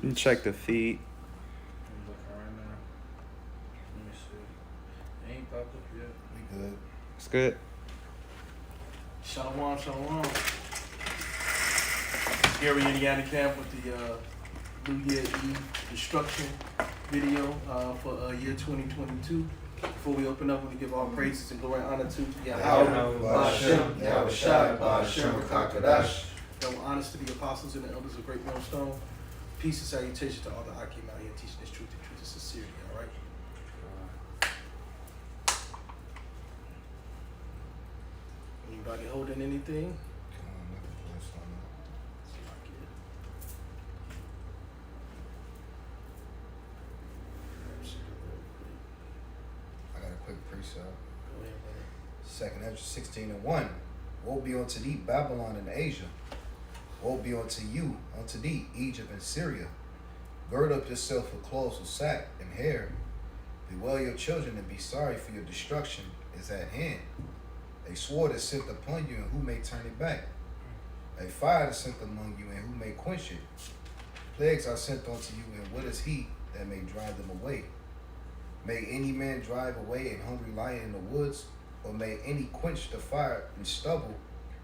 And check the feed. I'm looking right now. Let me see. It ain't popped up yet. We good. It's good. Shalom, shalom. Gary Indiana Camp with the New Year Eve destruction video for year 2022. Before we open up, we give all praises and glory and honor to Yahweh, Ba'ashem, Yahweh Shai, Ba'ashem, Kakadash. Double honors to the apostles and the elders of Great Millstone. Peace and salutation to all the Akim out here teaching this truth, the truth is sincerity, all right? Anybody holding anything? Come on, let me pull something up. I got a quick precept. Go ahead, brother. Second Ezra 16:1. Woe be unto thee, Babylon and Asia. Woe be unto you, unto thee, Egypt and Syria. Gird up yourself with clothes of sack and hair. Bewail your children and be sorry, for your destruction is at hand. A sword is sent upon you, and who may turn it back? A fire is sent among you, and who may quench it? Plagues are sent unto you, and what is he that may drive them away? May any man drive away a hungry lion in the woods, or may any quench the fire in stubble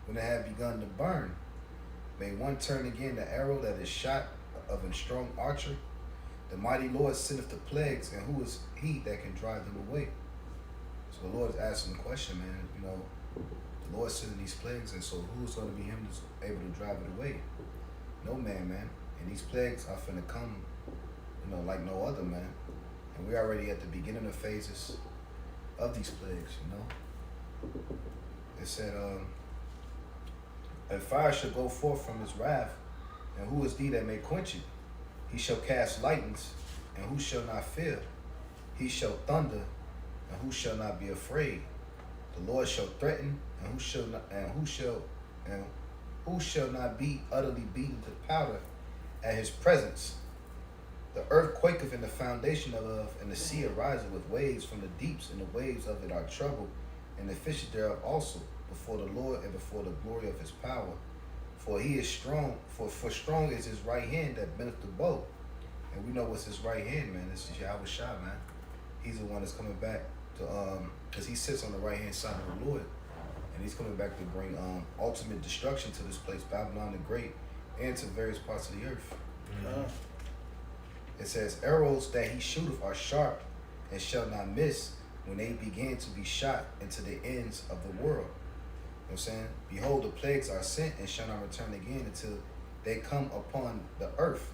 when it have begun to burn? May one turn again the arrow that is shot of a strong archer? The mighty Lord sendeth the plagues, and who is he that can drive them away? So the Lord is asking the question, man. You know, the Lord sending these plagues, and so who's going to be him that's able to drive it away? No man, man. And these plagues are finna come, you know, like no other, man. And we're already at the beginning of phases of these plagues, you know. It said, a fire shall go forth from his wrath, and who is thee that may quench it? He shall cast lightnings, and who shall not fear? He shall thunder, and who shall not be afraid? The Lord shall threaten, and who shall not be utterly beaten to powder at his presence? The earth quaketh in the foundation thereof, and the sea ariseth with waves from the deeps, and the waves of it are troubled, and the fishes thereof also, before the Lord and before the glory of his power. For he is strong, for strong is his right hand that bendeth the bow. And we know what's his right hand, man. This is Yahweh Shai, man. He's the one that's coming back to, because he sits on the right hand side of the Lord. And he's coming back to bring ultimate destruction to this place, Babylon the Great, and to various parts of the earth. Mm-hmm. It says, arrows that he shooteth are sharp and shall not miss when they begin to be shot into the ends of the world. You know what I'm saying? Behold, the plagues are sent and shall not return again until they come upon the earth.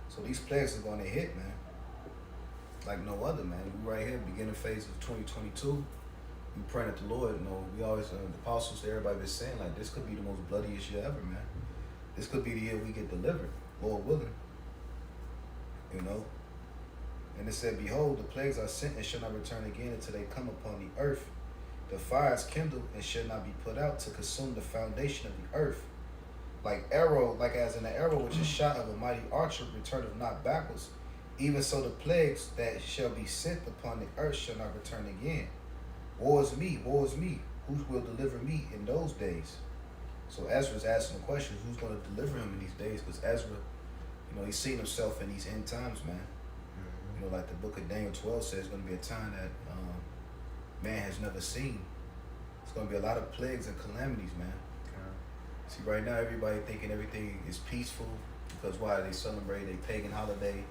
So these plagues are going to hit, man. Like no other, man. We right here, beginning phase of 2022. We praying at the Lord. You know, we always, the apostles, everybody been saying, like, this could be the most bloodiest year ever, man. This could be the year we get delivered, Lord willing. You know? And it said, behold, the plagues are sent and shall not return again until they come upon the earth. The fire is kindled and shall not be put out to consume the foundation of the earth. Like as in an arrow which is shot of a mighty archer returneth not backwards, even so the plagues that shall be sent upon the earth shall not return again. Woe is me, who will deliver me in those days? So Ezra's asking the question, who's going to deliver him in these days? Because Ezra, you know, he's seen himself in these end times, man. You know, like the book of Daniel 12 says, it's going to be a time that man has never seen. It's going to be a lot of plagues and calamities, man. See, right now, everybody thinking everything is peaceful because why? They celebrate a pagan holiday.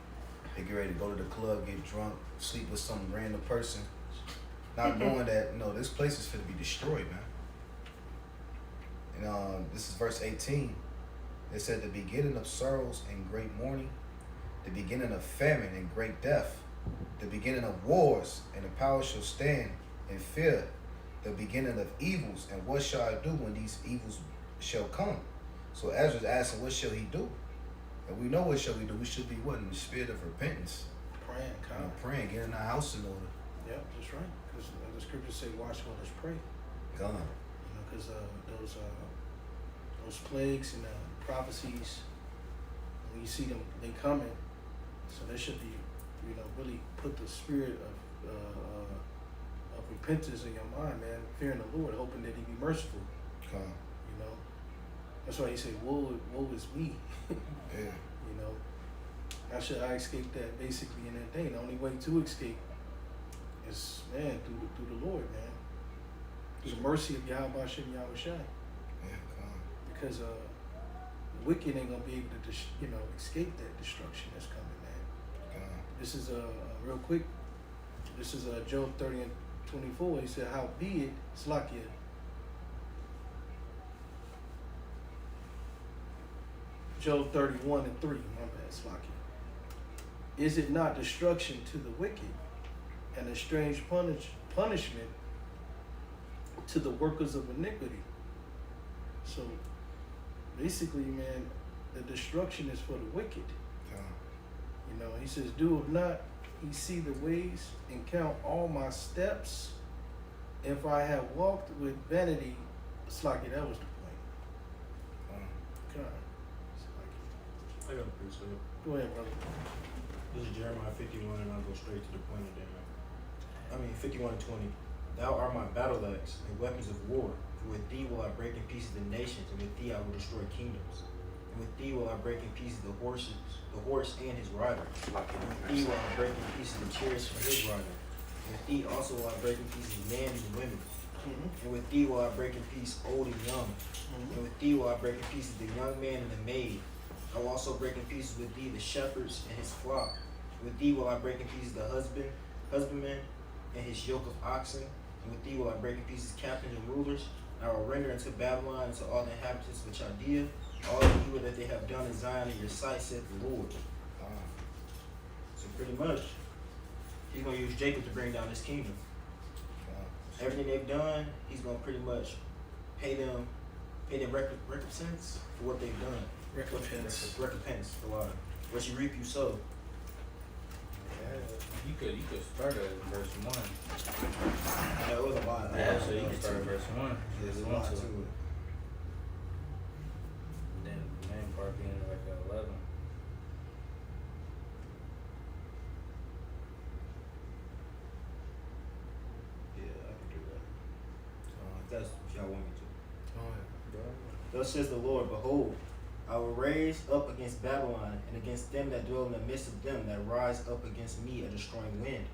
They get ready to go to the club, get drunk, sleep with some random person, not knowing that, you know, this place is going to be destroyed, man. And this is verse 18. It said, the beginning of sorrows and great mourning, the beginning of famine and great death, the beginning of wars, and the power shall stand in fear, the beginning of evils, and what shall I do when these evils shall come? So Ezra's asking, what shall he do? And we know what shall we do. We should be what? In the spirit of repentance. Praying, getting our house in order. Yeah, that's right. Because the scriptures say, watch while let's pray. God. You know, because those plagues and prophecies, when you see them, they coming. So there should be, you know, really put the spirit of repentance in your mind, man. Fearing the Lord, hoping that He be merciful. God. You know, that's why He said, "Woe is me." Yeah. You know, I escaped that basically in that day. The only way to escape is, man, through the Lord, man. Through the mercy of Yahweh Hashem Yahweh Shai. Yeah, Because the wicked ain't gonna be able to escape that destruction that's coming, man. This is real quick. This is Job 30 and 24. He said, "How be it, Slakia." Job 31 and 3. My bad, Slakia. Is it not destruction to the wicked, and a strange punishment to the workers of iniquity? So basically, man, the destruction is for the wicked. You know, he says, "Do not he see the ways and count all my steps? If I have walked with vanity," Slacky, that was the point. God. I got a precept. Go ahead, brother. This is Jeremiah 51, and I'll go straight to the point of that. 51 and 20. Thou art my battle axe and weapons of war. For with thee will I break in pieces the nations, and with thee I will destroy kingdoms. And with thee will I break in pieces the horse and his rider. And with thee will I break in pieces the chariots and his rider. And with thee also will I break in pieces men and women. And with thee will I break in pieces old and young. And with thee will I break in pieces the young man and the maid. I will also break in pieces with thee the shepherds and his flock. With thee will I break in pieces the husbandman and his yoke of oxen. And with thee will I break in pieces captains and rulers. And I will render unto Babylon and to all the inhabitants of Chaldea all the evil that they have done in Zion in your sight, said the Lord. So pretty much, he's going to use Jacob to bring down his kingdom. Everything they've done, he's going to pretty much pay them recompense for what they've done. Recompense, a lot. What you reap, you sow. You could start at verse 1. Yeah, it was a lot. Yeah, so you can start at verse 1. There's a lot to it. Then the main part being like 11. Yeah, I can do that. If that's what y'all want me to. Oh, yeah. Thus says the Lord, behold, I will raise up against Babylon and against them that dwell in the midst of them that rise up against me a destroying wind.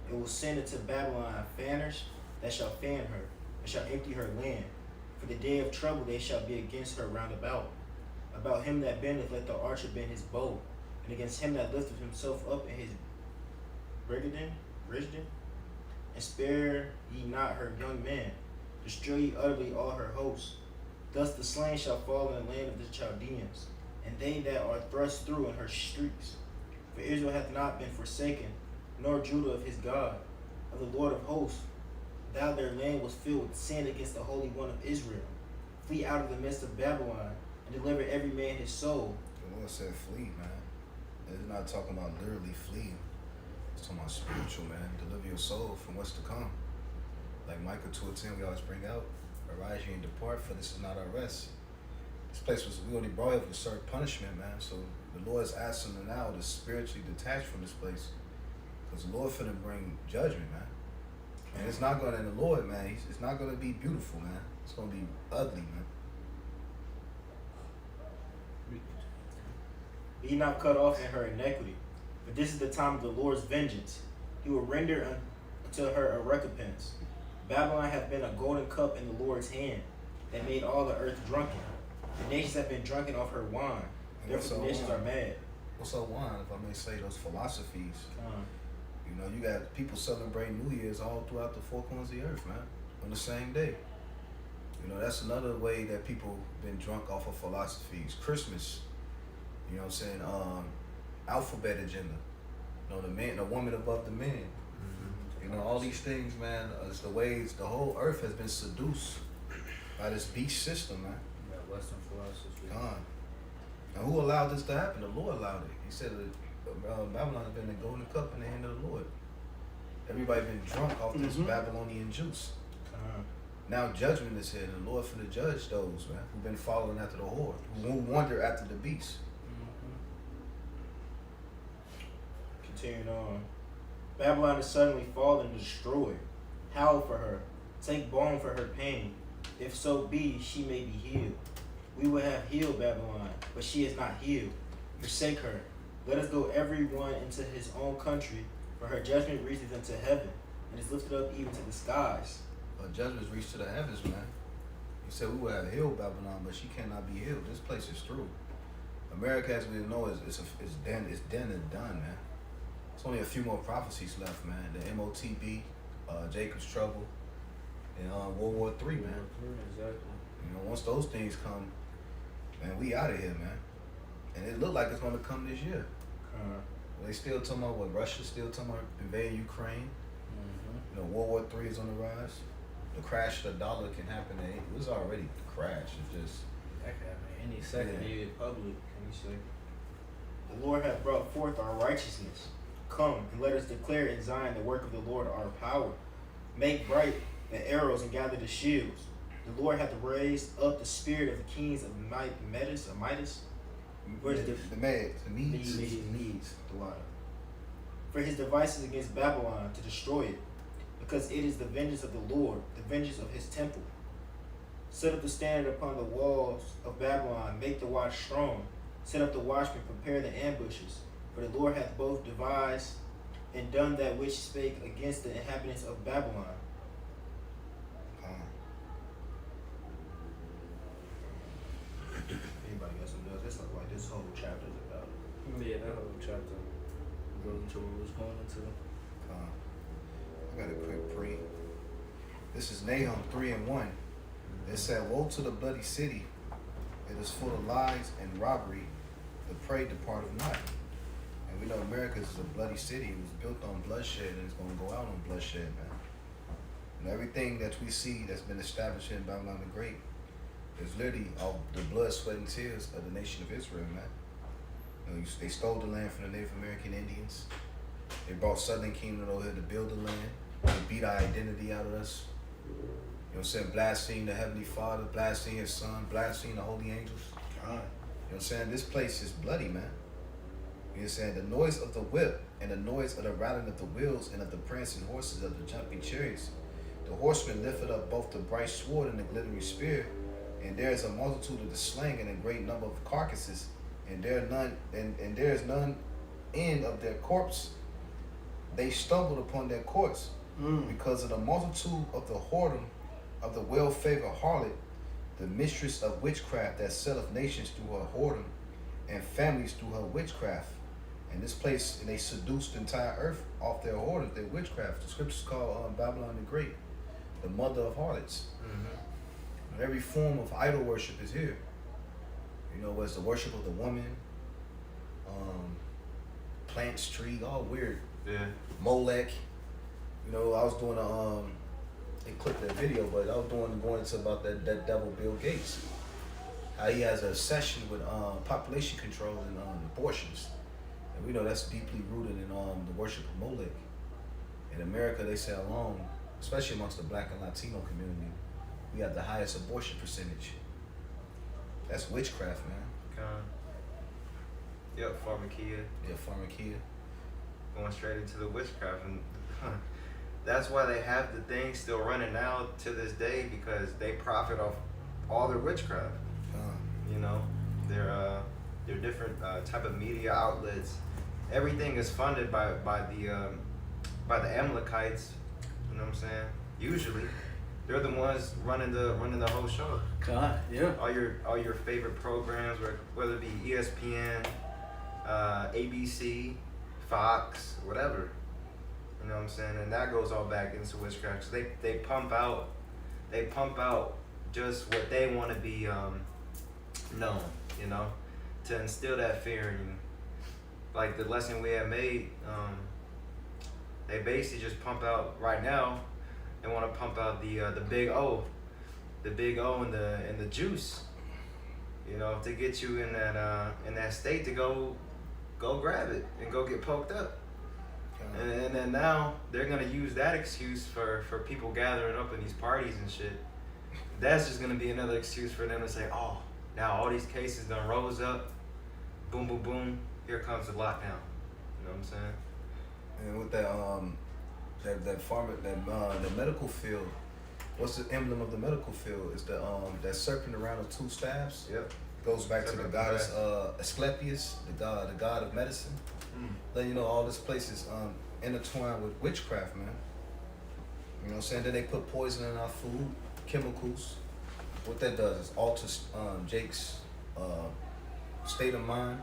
It will send into Babylon fanners that shall fan her, and shall empty her land. For the day of trouble they shall be against her round about. About him that bendeth, let the archer bend his bow, and against him that lifteth himself up in his Rigdon, and spare ye not her young men. Destroy ye utterly all her hosts. Thus the slain shall fall in the land of the Chaldeans, and they that are thrust through in her streets. For Israel hath not been forsaken, nor Judah of his God, of the Lord of hosts. Thou their land was filled with sin against the Holy One of Israel. Flee out of the midst of Babylon, and deliver every man his soul. The Lord said flee, man. It's not talking about literally fleeing. It's talking about spiritual, man. Deliver your soul from what's to come. Like Micah 2:10, we always bring out. Arise ye and depart, for this is not our rest. This place we only brought up with certain punishment, man. So the Lord is asking them now to spiritually detach from this place, because the Lord finna bring judgment, man. And it's not gonna, in the Lord, man, it's not gonna be beautiful, man. It's gonna be ugly, man. Be not cut off in her iniquity, for this is the time of the Lord's vengeance. He will render unto her a recompense. Babylon hath been a golden cup in the Lord's hand, that made all the earth drunken. The nations have been drunken off her wine, therefore the nations are mad. What's up, wine, if I may say, those philosophies? You know, you got people celebrating New Year's all throughout the four corners of the earth, man, on the same day. You know, that's another way that people been drunk off of philosophies. Christmas, you know what I'm saying? Alphabet agenda. You know, the man, the woman above the man. You know, all these things, man, is the ways the whole earth has been seduced by this beast system, man. Yeah, Western philosophy. God. And who allowed this to happen? The Lord allowed it. He said that Babylon has been the golden cup in the hand of the Lord. Everybody been drunk off this Babylonian juice. Now judgment is here, and the Lord finna judge those, man, who've been following after the whore, who wander after the beast. Continuing on. Babylon is suddenly fallen and destroyed. Howl for her. Take balm for her pain. If so be, she may be healed. We would have healed Babylon, but she is not healed. Forsake her. Let us go every one into his own country, for her judgment reaches unto heaven, and is lifted up even to the skies. Her judgments reach to the heavens, man. He said we will have healed Babylon, but she cannot be healed. This place is through. America, as we know, is done and done, man. It's only a few more prophecies left, man. The MOTB, Jacob's Trouble, and World War III, man. Exactly. You know, once those things come, man, we out of here, man. And it looked like it's gonna come this year. They still talking about what Russia's still talking about invading Ukraine. You know, World War III is on the rise. The crash of the dollar can happen. It was already crashed. It just That could happen any second. Yeah. Even public. Can you say? The Lord hath brought forth our righteousness. Come, and let us declare in Zion the work of the Lord our power. Make bright the arrows and gather the shields. The Lord hath raised up the spirit of the kings of Midas. Where's the Medes. Medes, the line. For his devices against Babylon to destroy it, because it is the vengeance of the Lord, the vengeance of his temple. Set up the standard upon the walls of Babylon, make the watch strong. Set up the watchmen, prepare the ambushes. For the Lord hath both devised and done that which spake against the inhabitants of Babylon. Anybody got something else? That's like this whole chapter is about. Yeah, that whole chapter goes into what was going into. I got a quick pre. This is Nahum 3:1. It said, "Woe to the bloody city! It is full of lies and robbery. The prey departeth not." And we know America is a bloody city. It was built on bloodshed, and it's going to go out on bloodshed, man. And everything that we see that's been established in Babylon the Great is literally all the blood, sweat, and tears of the nation of Israel, man. You know, they stole the land from the Native American Indians. They brought Southern Kingdom over here to build the land. They beat our identity out of us. You know what I'm saying? Blaspheme the Heavenly Father, blaspheme His Son, blaspheme the holy angels. You know what I'm saying? This place is bloody, man. You know what I'm saying? The noise of the whip and the noise of the rattling of the wheels and of the prancing horses of the jumping chariots. The horsemen lifted up both the bright sword and the glittering spear, and there is a multitude of the slain and a great number of carcasses, and there is none end of their corpse. They stumbled upon their courts because of the multitude of the whoredom of the well-favored harlot, the mistress of witchcraft that selleth nations through her whoredom and families through her witchcraft. And this place, and they seduced the entire earth off their whoredom, their witchcraft. The scriptures call Babylon the Great, the mother of harlots. And every form of idol worship is here. You know, what's the worship of the woman, plants, tree, all weird. Yeah. Molech. You know, I was doing they clipped that video, but I was going into about that devil Bill Gates. How he has a session with population control and abortions. And we know that's deeply rooted in the worship of Molech. In America, they say alone, especially amongst the Black and Latino community, we have the highest abortion percentage. That's witchcraft, man. Yep, pharmakia. Yeah, pharmakia. Going straight into the witchcraft. And that's why they have the thing still running now to this day, because they profit off all their witchcraft. You know, their different type of media outlets. Everything is funded by the Amalekites. You know what I'm saying? Usually, they're the ones running the whole show. God, yeah. All your favorite programs, whether it be ESPN, ABC, Fox, whatever. You know what I'm saying? And that goes all back into witchcraft. 'Cause they pump out just what they want to be known, you know, to instill that fear in you. Like the lesson we have made, they basically just pump out right now. They want to pump out the big O, and the juice, you know, to get you in that state to go grab it and go get poked up. And then now they're gonna use that excuse for people gathering up in these parties and shit. That's just gonna be another excuse for them to say, oh, now all these cases done rose up, boom, boom, boom, here comes the lockdown. You know what I'm saying? And with the medical field, what's the emblem of the medical field? Is the that serpent around the two staffs? Yep. Goes back to the Separate goddess from Asclepius, the god of medicine. Then you know all this place is intertwined with witchcraft, man. You know what I'm saying? Then they put poison in our food, chemicals. What that does is alters Jake's state of mind.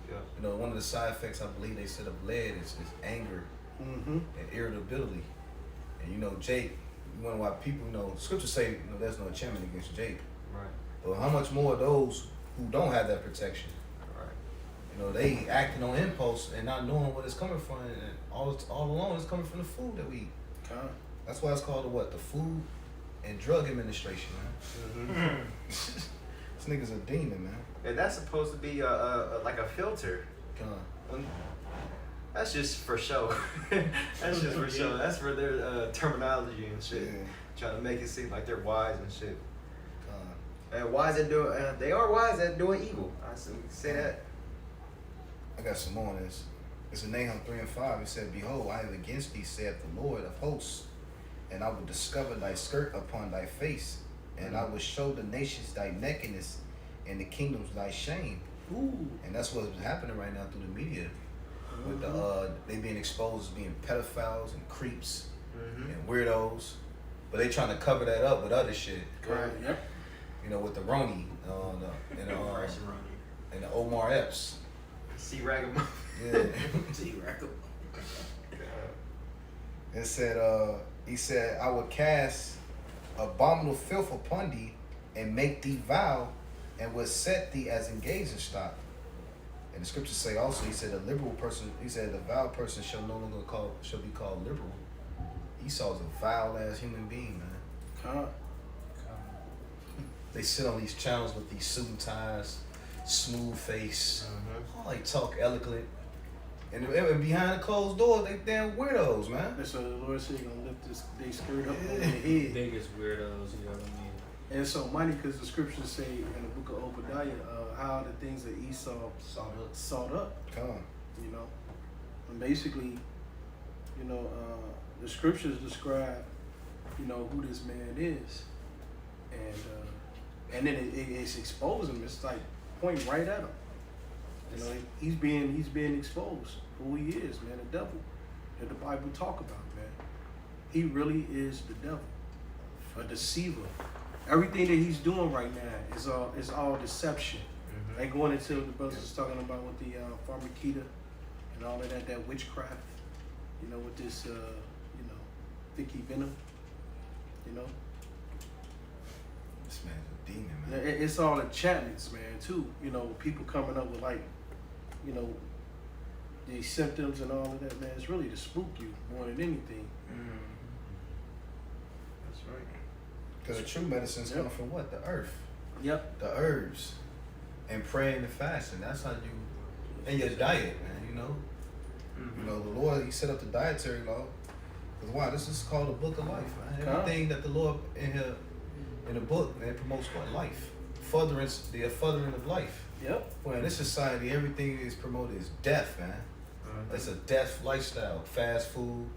Yeah. You know, one of the side effects I believe they said of lead is anger and irritability. And you know, Jake, you wonder why people, you know, scriptures say, you know, there's no enchantment against Jake. Right. But how much more those who don't have that protection? Right. You know, they acting on impulse and not knowing what it's coming from, and all along it's coming from the food that we eat. That's why it's called the Food and Drug Administration, man. This nigga's a demon, man. And that's supposed to be like a filter. That's just for show. That's just for show. That's for their terminology and shit. Yeah. Trying to make it seem like they're wise and shit. And wise at doing, they are wise at doing evil. I say that. I got some more on this. It's in Nahum 3 and 5. It said, "Behold, I am against thee, saith the Lord of hosts, and I will discover thy skirt upon thy face, and I will show the nations thy nakedness, and the kingdoms thy shame." Ooh. And that's what's happening right now through the media. With they being exposed as being pedophiles and creeps and weirdos. But they trying to cover that up with other shit. Right. Yep. You know, with the Roni and the Omar Epps. See Ragamuffin. Yeah. See, rack up. It said, he said, "I will cast abominable filth upon thee and make thee vile and will set thee as engaging stock." And the scriptures say also, he said, "A liberal person," he said, "the vile person shall no longer shall be called liberal." Esau's a vile ass human being, man. They sit on these channels with these suit and ties, smooth face, they talk eloquent. And behind the closed doors, they damn weirdos, man. And so the Lord said, "You're gonna lift they skirt up on their head." Biggest weirdos, you know what I mean? And it's so mighty because the scriptures say in the book of Obadiah how the things that Esau sought up, Come on. you know, and basically, you know, the scriptures describe, you know, who this man is, and then it's exposing him. It's like pointing right at him. You know, he's being exposed who he is, man. The devil that the Bible talk about, man. He really is the devil, a deceiver. Everything that he's doing right now is all deception. Like going into the brothers was talking about with the pharmakeia and all of that witchcraft. You know, with this, you know, Vicky Venom. You know, This man's a demon, man. it's all enchantments, man. Too. You know, people coming up with like, you know, these symptoms and all of that, man. It's really to spook you more than anything. That's right. Because the true medicine's coming from what? The earth. Yep. The herbs. And praying and fasting. That's how you, and your diet, man, you know. You know, the Lord, he set up the dietary law. Because why? This is called the book of life, man. Everything that the Lord in here, in the book, man, promotes what? Life. The furthering of life. Yep. Well, in this society, everything is promoted is death, man. It's a death lifestyle. Fast food,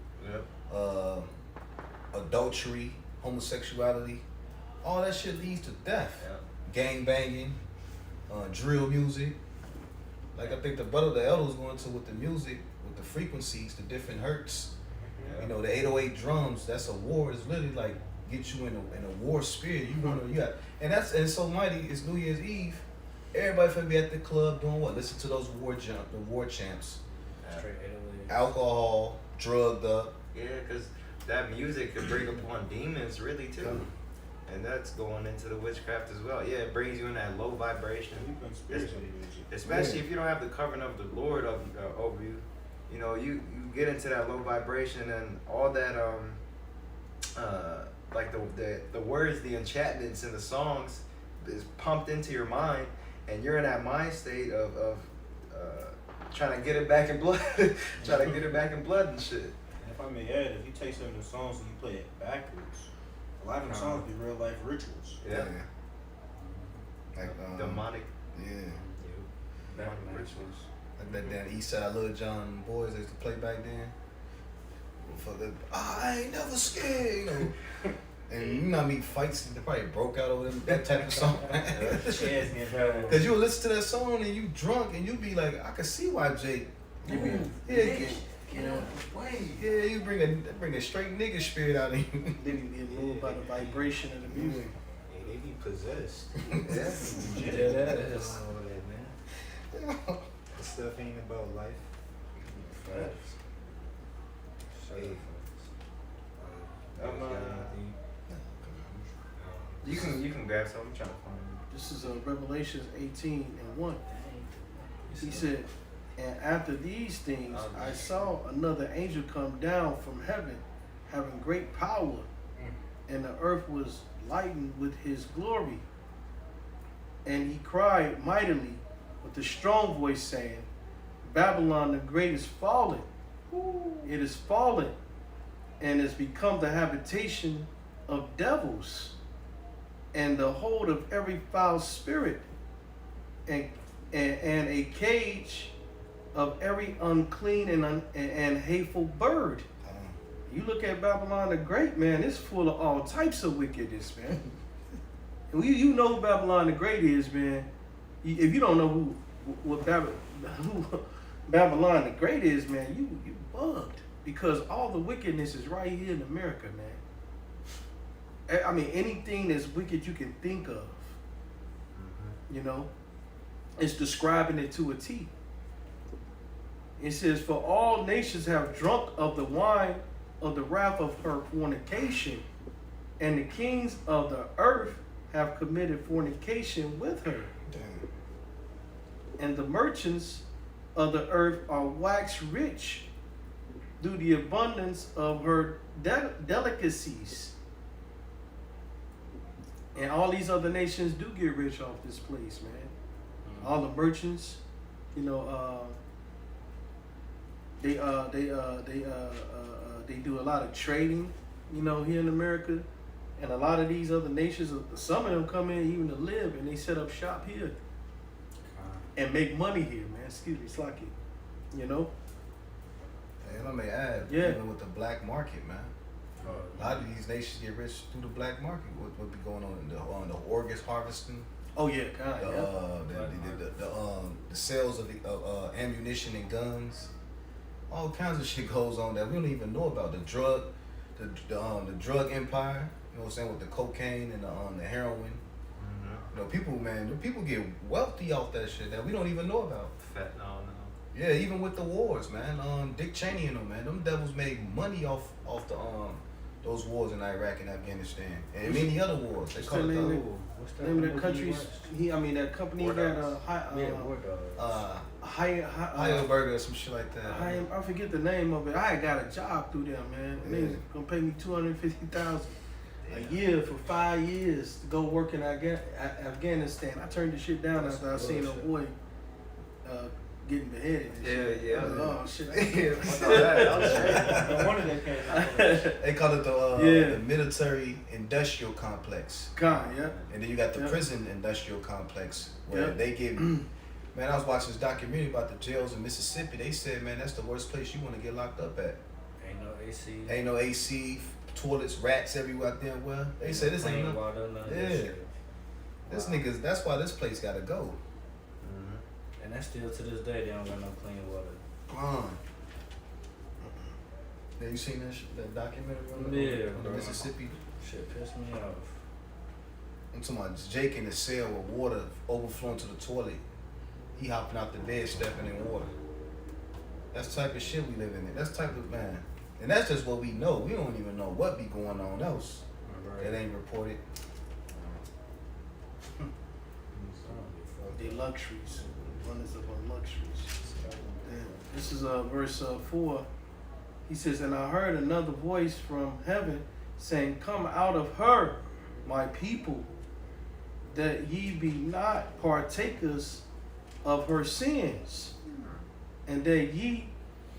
adultery, homosexuality. All that shit leads to death. Gang banging, drill music. Like I think the elder was going to with the music, with the frequencies, the different hertz. You know, the 808 drums. That's a war. It's literally like get you in a war spirit. And so mighty. It's New Year's Eve. Everybody finna be at the club doing what? Listen to those war champs. Straight 808. Alcohol, drugged up. Yeah, because that music could bring upon demons really too. And that's going into the witchcraft as well. Yeah, it brings you in that low vibration. Especially if you don't have the covering of the Lord over you. You know, you get into that low vibration and all that like the words, the enchantments and the songs is pumped into your mind, and you're in that mind state of trying to get it back in blood, trying to get it back in blood and shit. And if I may add, if you take some of the songs and you play it backwards, a lot of them songs be real life rituals. Yeah. Like demonic. Yeah. Demonic rituals. Like that damn Eastside Lil Jon boys they used to play back then. For the I ain't never scared, you know. And you know how many fights they probably broke out over them, that type of song. Chance getting bad. Cause you would listen to that song and you drunk and you be like, I can see why Jake. You be Yeah, you bring a straight nigga spirit out of you. then you get moved by the vibration of the music. Hey, they be possessed. Yeah, that is. Man. This stuff ain't about life. Facts. Hey. You can grab something. I'm trying to find it. This is Revelations 18:1. He said, and after these things, I saw another angel come down from heaven, having great power, and the earth was lightened with his glory. And he cried mightily with a strong voice, saying, Babylon the Great is fallen. It is fallen, and has become the habitation of devils, and the hold of every foul spirit, and a cage of every unclean and hateful bird. You look at Babylon the Great, man, it's full of all types of wickedness, man. And you know who Babylon the Great is, man. If you don't know who Babylon the Great is, man, you bugged. Because all the wickedness is right here in America, man. I mean, anything that's wicked you can think of, you know, it's describing it to a T. It says, for all nations have drunk of the wine of the wrath of her fornication, and the kings of the earth have committed fornication with her. Damn. And the merchants of the earth are waxed rich through the abundance of her delicacies. And all these other nations do get rich off this place, man. All the merchants, you know, they do a lot of trading, you know, here in America, and a lot of these other nations, some of them come in even to live, and they set up shop here and make money here, man. Excuse me, Slocky, you know. And I may add, Yeah. even with the black market, man. A lot of these nations get rich through the black market. What be going on the organs harvesting, Oh yeah, kind of. the sales of the ammunition and guns, all kinds of shit goes on that we don't even know about. The drug empire. You know what I'm saying, with the cocaine and the heroin. You know, people get wealthy off that shit that we don't even know about. Fentanyl now. Yeah, even with the wars, man. Dick Cheney and them, man. Them devils made money off the those wars in Iraq and Afghanistan and many other wars. They call it the Name of the countries. That company War got Dogs. Heidelberg or some shit like that. I forget the name of it. I had got a job through them, man. And they was gonna pay me $250,000 a year for 5 years to go work in Afghanistan. I turned the shit down after I seen a boy getting beheaded. And shit. Yeah. Oh shit! No wonder they can't. They call it the military industrial complex. Yeah. And then you got the prison industrial complex where they get. Man, I was watching this documentary about the jails in Mississippi. They said, man, that's the worst place you want to get locked up at. Ain't no AC. Ain't no AC, toilets, rats everywhere out there. Well, they said this ain't no. water, none of Yeah. that shit. This Wow. niggas. That's why this place gotta go. And that's still to this day they don't got no clean water. Have you seen that documentary on Yeah, on the bro. Mississippi? Shit pissed me off. I'm talking about Jake in the cell with water overflowing to the toilet. He hopping out the bed, stepping in water. That's the type of shit we live in. That's the type of, man. And that's just what we know. We don't even know what be going on else that ain't reported. The luxuries, abundance of our luxuries. Damn. This is verse 4. He says, and I heard another voice from heaven saying, come out of her, my people, that ye be not partakers of her sins, and that ye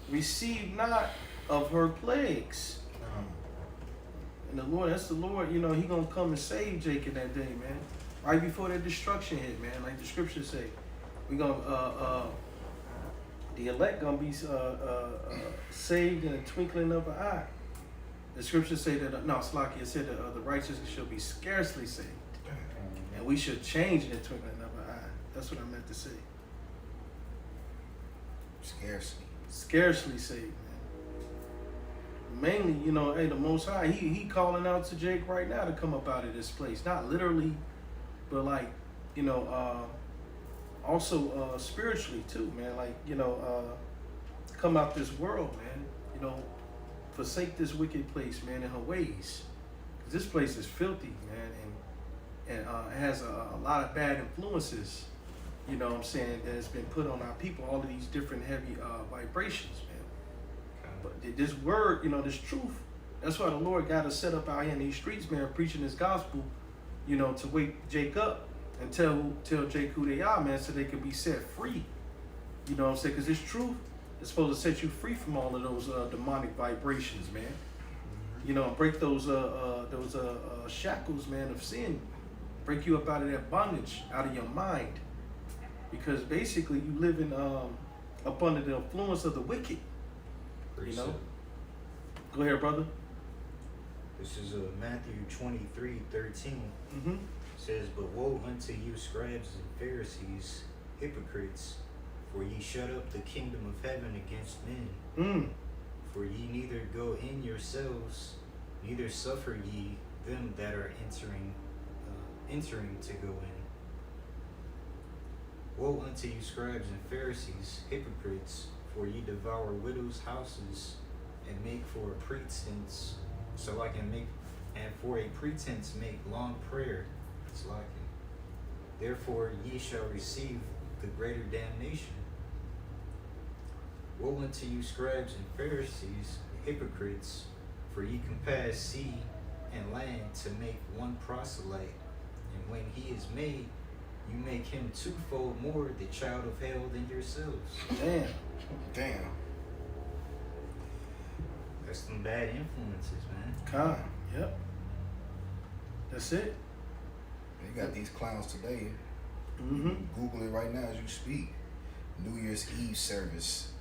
receive not of her plagues. And the Lord, that's the Lord, you know, he gonna come and save Jacob that day, man. Right before that destruction hit, man, like the scriptures say. We gonna the elect gonna be saved in a twinkling of an eye. The scriptures say that, no, Slakia said that the righteous shall be scarcely saved. And we should change in the twinkling of an eye. That's what I meant to say. Scarcely. Scarcely saved, man. Mainly, you know, hey, the Most High, he calling out to Jake right now to come up out of this place. Not literally, but like, you know, also spiritually too, man. Like, you know, come out this world, man. You know, forsake this wicked place, man, in her ways. 'Cause this place is filthy, man, and it has a lot of bad influences, you know what I'm saying, that has been put on our people, all of these different heavy vibrations, man. But this word, you know, this truth, that's why the Lord got us set up out here in these streets, man, preaching this gospel, you know, to wake Jake up and tell Jake who they are, man, so they can be set free. You know what I'm saying? Because this truth is supposed to set you free from all of those demonic vibrations, man. You know, break those shackles, man, of sin. Break you up out of that bondage, out of your mind. Because basically you living up under the influence of the wicked. You know? Go ahead, brother. This is Matthew 23:13. Mm-hmm. Says, "But woe unto you, scribes and Pharisees, hypocrites, for ye shut up the kingdom of heaven against men. For ye neither go in yourselves, neither suffer ye them that are entering to go in. Woe unto you, scribes and Pharisees, hypocrites, for ye devour widows' houses, and make for a pretense, and for a pretense make long prayer. It's like it. Therefore ye shall receive the greater damnation. Woe unto you, scribes and Pharisees, hypocrites, for ye compass sea and land to make one proselyte, and when he is made, you make him twofold more the child of hell than yourselves." Damn. That's some bad influences, man. Con. Yep. That's it. You got these clowns today. Mm-hmm. Google it right now as you speak. New Year's Eve service.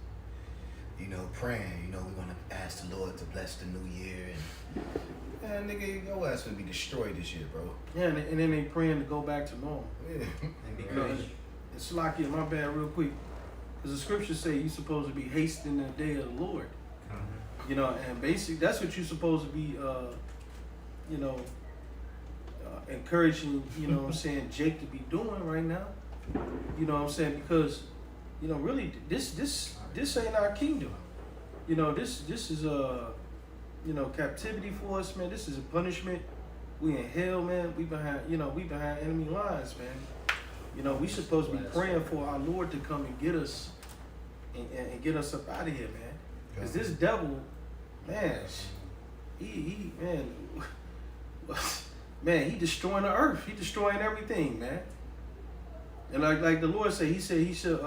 You know, praying. You know, we're gonna ask the Lord to bless the new year. And nigga, your ass gonna be destroyed this year, bro. Yeah, and then they praying to go back to normal. Yeah. And be You know, crazy. it's Slakia, my bad, real quick. Because the scriptures say you're supposed to be hastening the day of the Lord. You know, and basically that's what you're supposed to be, you know, encouraging, you know what I'm saying, Jake to be doing right now. You know what I'm saying? Because, you know, really, this ain't our kingdom. You know, this is you know, captivity for us, man. This is a punishment. We in hell, man. We behind enemy lines, man. You know, we supposed to be praying for our Lord to come and get us and get us up out of here, man. Because this devil, man, he man, he destroying the earth. He destroying everything, man. And like the Lord said, he should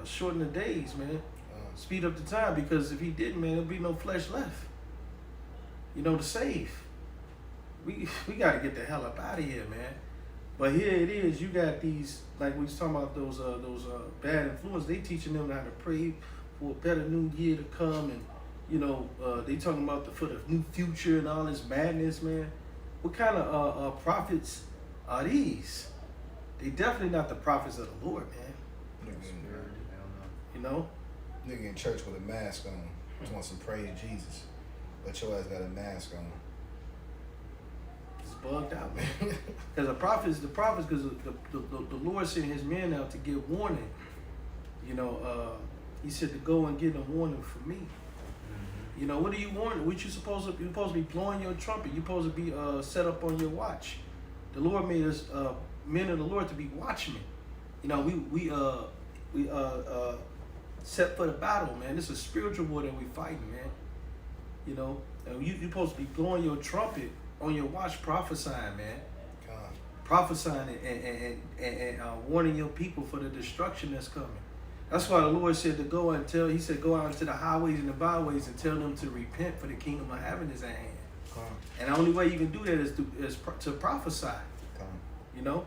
shorten the days, man. Speed up the time, because if he didn't, man, there'll be no flesh left. You know, to save. We got to get the hell up out of here, man. But here it is. You got these, like we was talking about, those bad influences. They teaching them how to pray for a better new year to come, and you know, they talking about for the new future and all this madness, man. What kind of prophets are these? They definitely not the prophets of the Lord, man. You know. Nigga in church with a mask on. Just want some praise Jesus. But your ass got a mask on. It's bugged out, man. Because the prophets, because the Lord sent his men out to give warning. You know, he said to go and get a warning for me. You know, what are you warning? What you supposed to? You're supposed to be blowing your trumpet. You're supposed to be set up on your watch. The Lord made us men of the Lord to be watchmen. You know, we set for the battle, man. This is a spiritual war that we fighting, man. You know, and you're supposed to be blowing your trumpet on your watch, prophesying, man. God. Prophesying and warning your people for the destruction that's coming. That's why the Lord said to go and tell. He said, go out into the highways and the byways and tell them to repent, for the kingdom of heaven is at hand. And the only way you can do that is to prophesy. You know.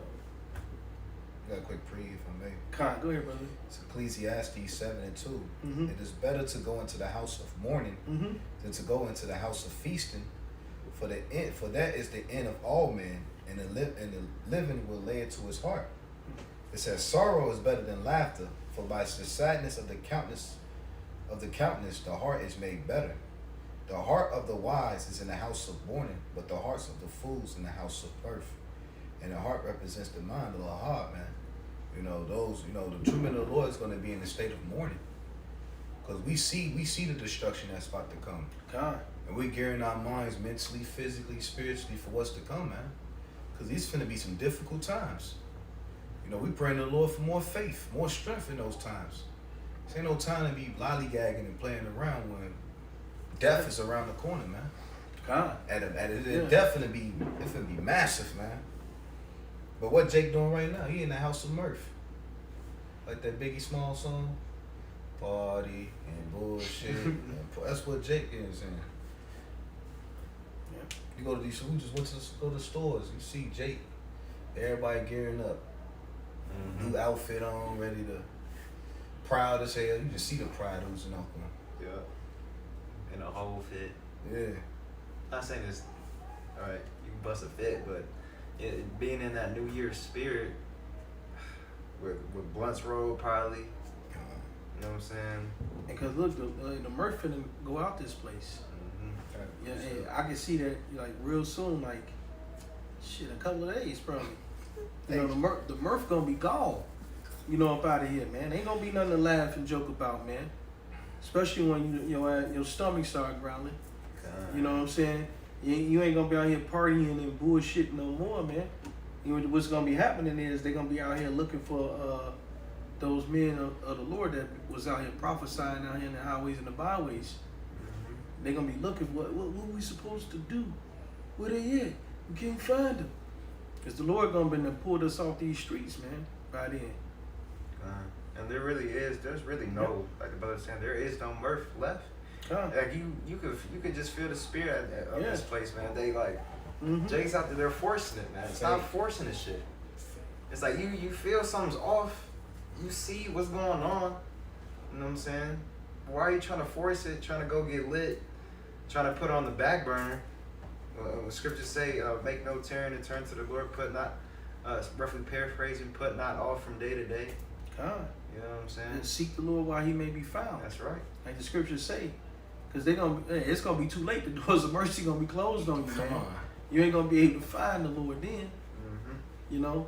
got a quick pre, if I may. Con, go ahead, brother. It's Ecclesiastes 7 and 2. Mm-hmm. It is better to go into the house of mourning Mm-hmm. than to go into the house of feasting. For that is the end of all men, and the living will lay it to his heart. It says, sorrow is better than laughter, for by the sadness of the countenance, the heart is made better. The heart of the wise is in the house of mourning, but the hearts of the fools in the house of mirth. And the heart represents the mind of the heart, man. You know, the true men of the Lord is going to be in the state of mourning. Because we see the destruction that's about to come. Con. And we're gearing our minds mentally, physically, spiritually for what's to come, man. Because these finna be some difficult times. You know, we praying to the Lord for more faith, more strength in those times. This ain't no time to be lollygagging and playing around when death is around the corner, man. Con. Death finna be massive, man. But what Jake doing right now? He in the house of mirth. Like that Biggie Small song. Party and bullshit. That's what Jake is in. Yeah. You go to these, we just went to go to the stores. You see Jake, everybody gearing up, new outfit on, ready to, proud as hell. You just see the pride oozing off them. Yeah. In a whole fit. Yeah. Not saying this, alright, you can bust a fit, but being in that New Year's spirit with Blunts Road probably, you know what I'm saying? Because look, the mirth finna go out this place. Mm-hmm. Yeah, and I can see that like real soon, like shit, a couple of days probably. You know, the mirth gonna be gone. You know, up out of here, man. Ain't gonna be nothing to laugh and joke about, man. Especially when your stomach start growling. You know what I'm saying? You ain't gonna be out here partying and bullshit no more, man. What's gonna be happening is they're gonna be out here looking for those men of the Lord that was out here prophesying out here in the highways and the byways. They're gonna be looking for what we supposed to do. Where they at? We can't find them. Cause the Lord gonna be pulled us off these streets, man. By then. And there's really no, like the brother was saying, there is no mirth left. Like you could just feel the spirit of this place, man. They like Jake's out there, they're forcing it, man. Stop forcing this shit. It's like you feel something's off. You see what's going on. You know what I'm saying? Why are you trying to force it? Trying to go get lit? Trying to put it on the back burner? The scriptures say, "Make no turn and turn to the Lord. Put not," roughly paraphrasing, "Put not off from day to day." God. You know what I'm saying? And seek the Lord while He may be found. That's right. Like the scriptures say, because it's gonna be too late. The doors of mercy gonna be closed on you, man. You ain't gonna be able to find the Lord then. Mm-hmm. You know,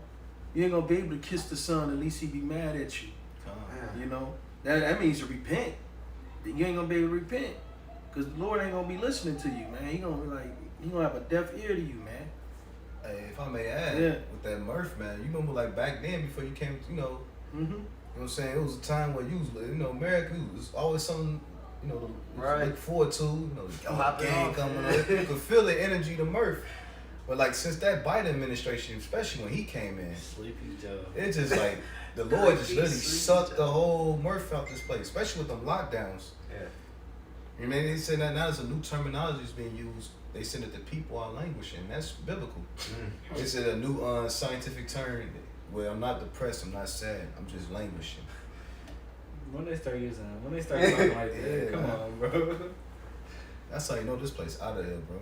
you ain't gonna be able to kiss the Son. At least He be mad at you. You know, that means to repent. You ain't gonna be able to repent, because the Lord ain't gonna be listening to you, man. He gonna have a deaf ear to you, man. Hey, if I may add, with that mirth, man, you remember like back then before you came, you know. You know what I'm saying? It was a time where America was always something, to look forward to. The gang coming up. You could feel the energy, the mirth. But like since that Biden administration, especially when he came in, Sleepy Joe. it's just like the Lord just literally sucked the whole mirth out this place, especially with them lockdowns. Yeah. You know, they say that now there's a new terminology is being used. They said that the people are languishing. That's biblical. They said a new scientific term. Well, I'm not depressed. I'm not sad. I'm just languishing. When they start talking like that, come on, bro. That's how you know this place out of here, bro.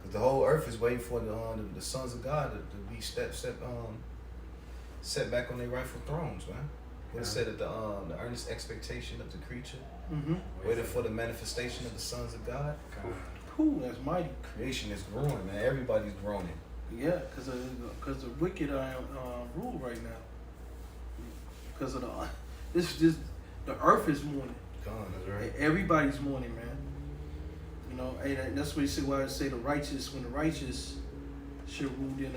Cause the whole earth is waiting for the sons of God to be set back on their rightful thrones, man. What it said that the earnest expectation of the creature, waiting for the manifestation of the sons of God. Cool, that's mighty. Creation is growing, man. Everybody's groaning. Yeah, because the wicked are rule right now. Because of the earth is mourning. That's right. Everybody's mourning, man. You know, and that's what you say. Why I say when the righteous should rule, then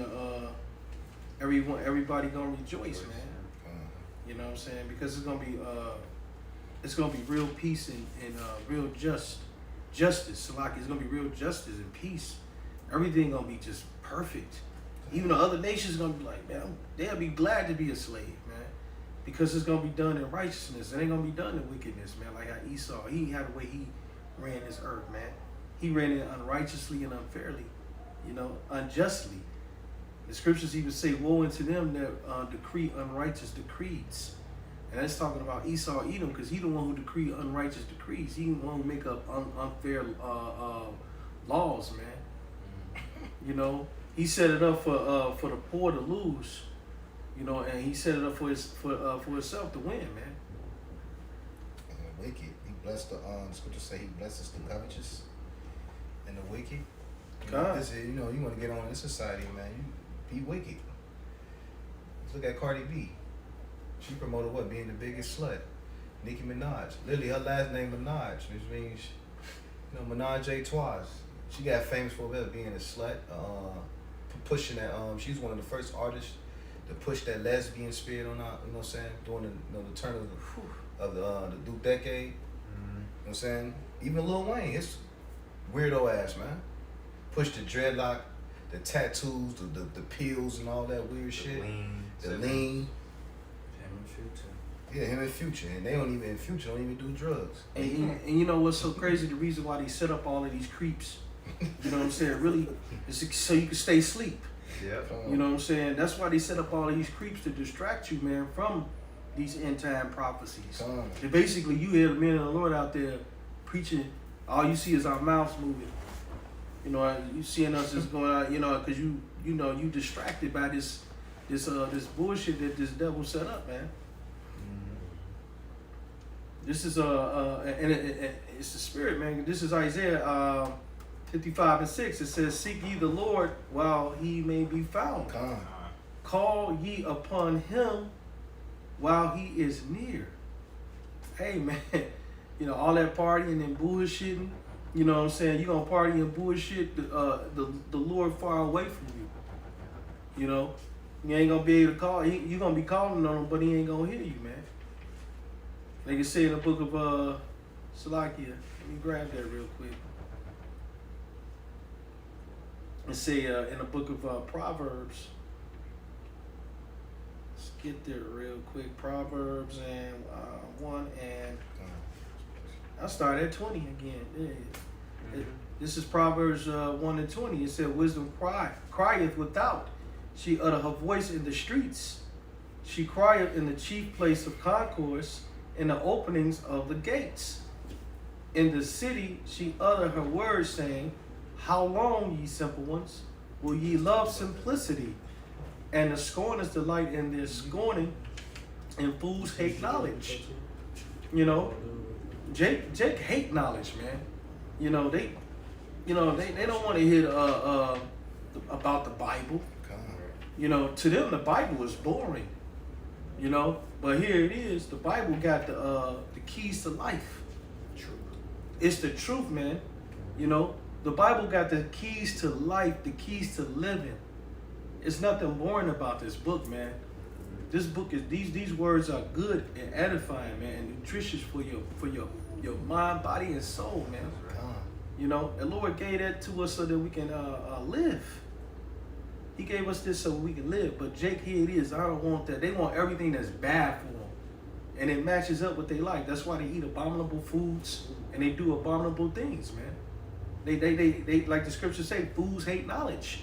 everybody gonna rejoice, man. You know what I'm saying? Because it's gonna be real peace and real justice. So like it's gonna be real justice and peace. Everything gonna be just perfect. Even the other nations gonna be like, man, they'll be glad to be a slave, man, because it's gonna be done in righteousness. It ain't gonna be done in wickedness, man. Like how Esau, he had the way he ran this earth, man. He ran it unrighteously and unfairly, unjustly. The scriptures even say, woe unto them that decree unrighteous decrees. And that's talking about Esau, Edom, because he the one who decree unrighteous decrees. He the one who make up unfair laws, man. You know, he set it up for the poor to lose. You know, and he set it up for himself to win, man. And the wicked, he blessed the scripture say he blesses the covetous and the wicked. God. You know, you want to get on in society, man. You be wicked. Let's look at Cardi B. She promoted what? Being the biggest slut. Nicki Minaj. Literally, her last name Minaj, which means, you know, Menage a trois. She got famous for being a slut, pushing that. She's one of the first artists to push that lesbian spirit on her. You know what I'm saying? During the turn of the new decade. You know what I'm saying? Even Lil Wayne, his weirdo ass, man. Pushed the dreadlock, the tattoos, the pills and all that weird shit. The lean. Yeah, him and Future, and they don't even do drugs. And you know what's so crazy? The reason why they set up all of these creeps, you know what I'm saying? Really, is so you can stay asleep. Yep. You know what I'm saying? That's why they set up all of these creeps to distract you, man, from these end time prophecies. And basically, you hear the men of the Lord out there preaching. All you see is our mouths moving. You know, you seeing us just going out. You know, because you distracted by this bullshit that this devil set up, man. This is it's the spirit, man. This is Isaiah 55:6. It says, "Seek ye the Lord while he may be found. Call ye upon him while he is near." Hey, man, you know all that partying and bullshitting. You know what I'm saying? You gonna party and bullshit the Lord far away from you. You know, you ain't gonna be able to call. You gonna be calling on him, but he ain't gonna hear you, man. They can say in the book of Salakia. Let me grab that real quick. And say in the book of Proverbs. Let's get there real quick. Proverbs and 1 and I'll start at 20 again. Yeah. This is Proverbs 1 and 20. It said, "Wisdom crieth without. She utter her voice in the streets. She crieth in the chief place of concourse, in the openings of the gates. In the city she utter her words, saying, How long, ye simple ones, will ye love simplicity? And the scorners delight in their scorning, and fools hate knowledge." You know, Jake hate knowledge, man. You know, they don't want to hear about the Bible. You know, to them the Bible is boring. You know, but here it is. The Bible got the keys to life. True. It's the truth, man. You know, the Bible got the keys to life, the keys to living. It's nothing boring about this book, man. This book is these words are good and edifying, man, and nutritious for your mind, body, and soul, man. You know, the Lord gave that to us so that we can live. He gave us this so we can live. But Jake, here it is. I don't want that. They want everything that's bad for them. And it matches up what they like. That's why they eat abominable foods and they do abominable things, man. They like the scriptures say, fools hate knowledge.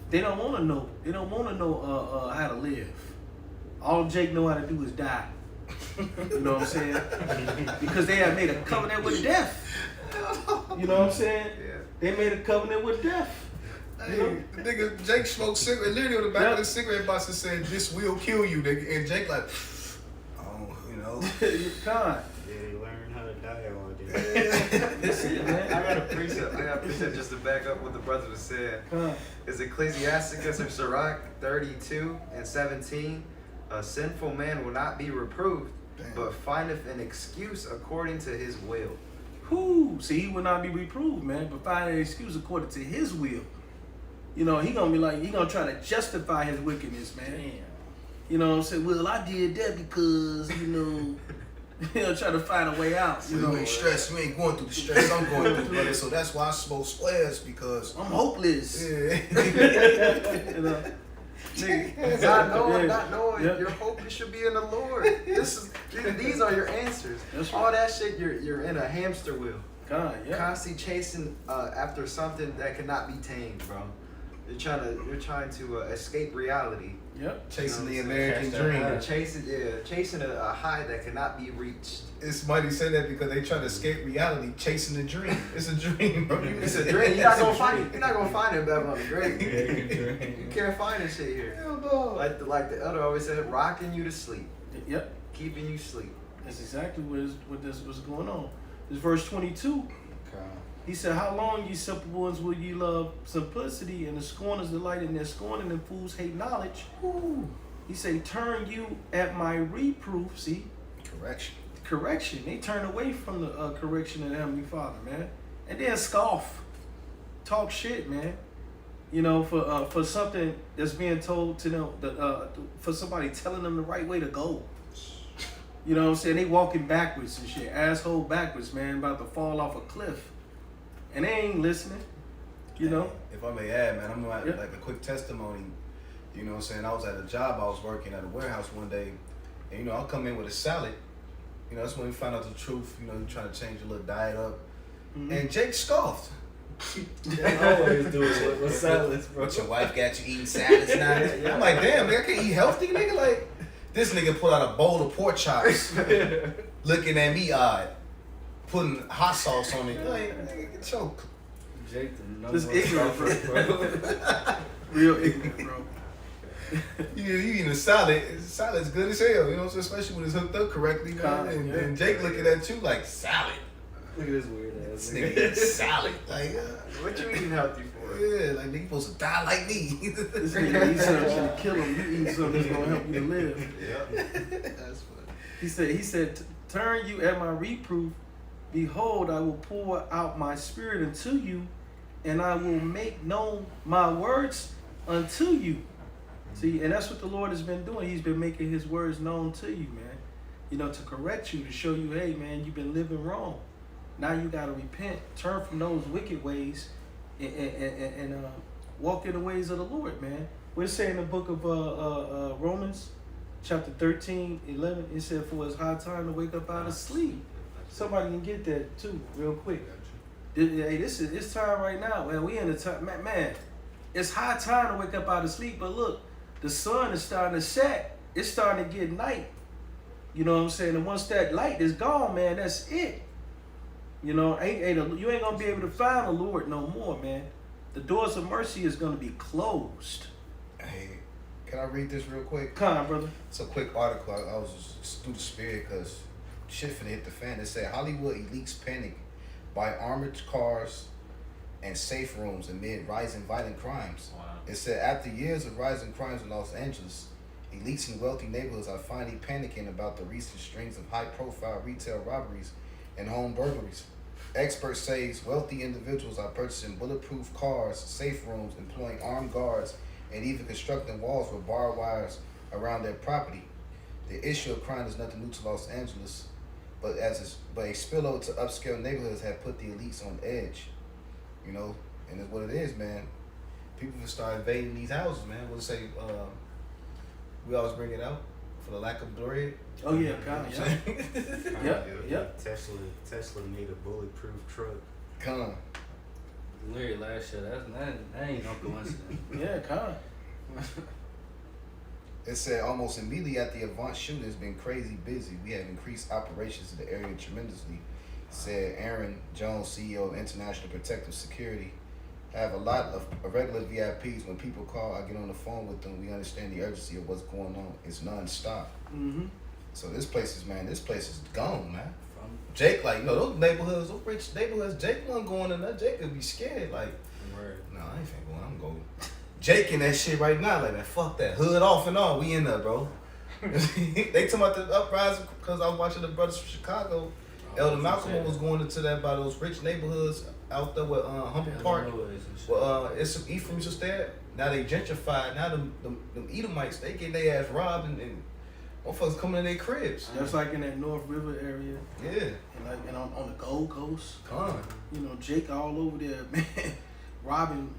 They don't want to know. They don't want to know how to live. All Jake know how to do is die. You know what I'm saying? Because they have made a covenant with death. You know what I'm saying? Yeah. They made a covenant with death. Hey, the nigga Jake smoked cigarette. Literally on the back of the cigarette box it said, "This will kill you," nigga. And Jake like, oh, you know. You're kind. Yeah, they learn how to die all day. That's it, man. I got a precept just to back up what the brother was saying. Is Ecclesiasticus of Sirach 32:17. A sinful man will not be reproved, but findeth an excuse according to his will. Whoo! See, he will not be reproved, man, but find an excuse according to his will. You know, he gonna try to justify his wickedness, man. Damn. You know what I'm saying? Well, I did that because, you know, try to find a way out. So you ain't stressed. You ain't going through the stress I'm going through, brother. So that's why I smoke squares, because I'm hopeless. Yeah. You know? Not knowing your hope should be in the Lord. These are your answers. That's All right. that shit, you're in a hamster wheel. God, yeah. Constantly chasing after something that cannot be tamed, bro. They're trying to escape reality. Yep. Chasing the You know what I'm American saying? dream. They're chasing a high that cannot be reached. It's mighty say that because they try to escape reality, chasing the dream. It's a dream, bro. It's a dream. You're not gonna find it. You're not gonna find it in Babylon the Great. American You can't find this shit here. Hell no. Like the elder always said, rocking you to sleep, Yep. keeping you asleep. That's exactly what this was going on. This verse 22. Okay. He said, "How long, ye simple ones, will ye love simplicity, and the scorners delight in their scorning, and fools hate knowledge?" Ooh. He said, "Turn you at my reproof." See, correction. They turn away from the correction of the Heavenly Father, man, and then scoff, talk shit, man. You know, for something that's being told to them, for somebody telling them the right way to go. You know what I'm saying? They walking backwards and shit, asshole backwards, man, about to fall off a cliff, and they ain't listening. You know. If I may add, man, I'm like, Yeah. like a quick testimony. You know what I'm saying? I was at a job, I was working at a warehouse one day, and you know, I'll come in with a salad. You know, that's when we found out the truth. You know, you're trying to change your little diet up. Mhm. And Jake scoffed. They always do it with salads, bro. But your wife got you eating salads now? I'm like, damn, nigga, I can't eat healthy, nigga. Like, this nigga pulled out a bowl of pork chops, looking at me odd, putting hot sauce on it. Like, nigga, get your... Jake, the number Just one ignorant, bro. Real ignorant, bro. You eating a salad, salad's good as hell, you know what I'm saying? Especially when it's hooked up correctly, man. And, Yeah. and Jake looking at you like, salad? Look at this weird This ass nigga nigga. eat salad. Like, What you eating healthy for? yeah, like, nigga supposed to die like me. This nigga eat something that's gonna kill him. You eat something that's gonna help you to live. Yeah. That's funny. He said, "Turn you at my reproof. Behold, I will pour out my spirit unto you, and I will make known my words unto you." See, and that's what the Lord has been doing. He's been making his words known to you, man. You know, to correct you, to show you, hey, man, you've been living wrong. Now you got to repent, turn from those wicked ways, and walk in the ways of the Lord, man. What it say in the book of Romans, chapter 13, 11, it said, "For it's high time to wake up out of sleep." Somebody can get that too, real quick. Hey, it's time right now, man. We in the time, man. It's high time to wake up out of sleep, but look, the sun is starting to set. It's starting to get night. You know what I'm saying? And once that light is gone, man, that's it. You know, you ain't gonna be able to find the Lord no more, man. The doors of mercy is gonna be closed. Hey, can I read this real quick? Come on, brother. It's a quick article. I was just through the spirit because shit finna hit the fan. It said Hollywood elites panic by armored cars and safe rooms amid rising violent crimes. Wow. It said after years of rising crimes in Los Angeles, elites in wealthy neighborhoods are finally panicking about the recent strings of high-profile retail robberies and home burglaries. Experts say wealthy individuals are purchasing bulletproof cars, safe rooms, employing armed guards, and even constructing walls with barbed wires around their property. The issue of crime is nothing new to Los Angeles, but a spillover to upscale neighborhoods have put the elites on edge. You know, and it's what it is, man. People will start invading these houses, man. We'll say, we always bring it out for the lack of bread. Oh yeah, God, yeah. Yep. Tesla need a bulletproof truck. Come. Larry last year, that ain't no coincidence. Yeah, come. It said almost immediately after the Avant shooting has been crazy busy. We have increased operations in the area tremendously, said Aaron Jones, CEO of International Protective Security. I have a lot of regular VIPs. When people call, I get on the phone with them. We understand the urgency of what's going on. It's non-stop. Mm-hmm. So this place is gone, man. From Jake, like, you know, those neighborhoods, those rich neighborhoods, Jake wasn't going in there. Jake could be scared. Like, where? no, I ain't finna go. I'm going. Jake in that shit right now. Like, man, fuck that. Hood off and all. We in there, bro. They talking about the uprising because I was watching the Brothers from Chicago. Elder Malcolm was going into that by those rich neighborhoods out there with Humble Park. Well, it's some Ephraim's just there. Now they gentrified. Now them Edomites, they get their ass robbed and motherfuckers coming in their cribs. Just like in that North River area, Yeah. and on the Gold Coast, Come. you know, Jake all over there, man, robbing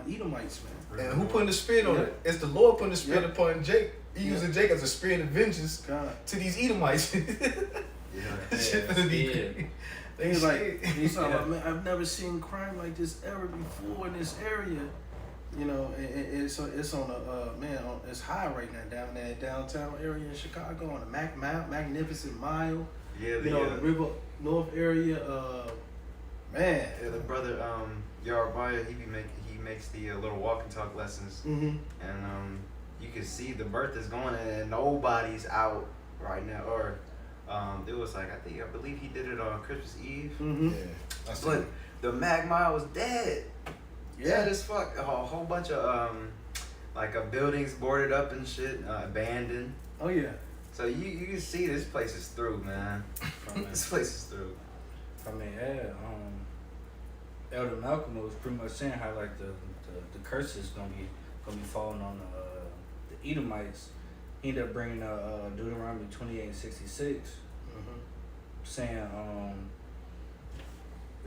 Edomites, man. And who putting the spirit on it? It's the Lord putting the spirit Yeah. upon Jake. He using Jake as a spirit of vengeance God. to these Edomites. Shit finna be scared. They He's like, scared. he's talking about, man, I've never seen crime like this ever before in this area. You know, it's on a it's high right now down there downtown area in Chicago on the Magnificent Mile. Yeah, You know, the River North area. Man. Yeah, the brother Yarabaya, he makes the little walk and talk lessons, Mm-hmm. and you can see the birth is going, and nobody's out right now. Or it was like I believe he did it on Christmas Eve. Mm-hmm. Yeah, I see. But the Mag Mile was dead. Yeah. Dead as fuck. A whole bunch of buildings boarded up and shit, abandoned. Oh yeah. So you can see this place is through, man. This place is through. I mean, yeah, Elder Malcolm was pretty much saying how like the curses gonna be falling on the Edomites. He ended up bringing Deuteronomy 28:66, saying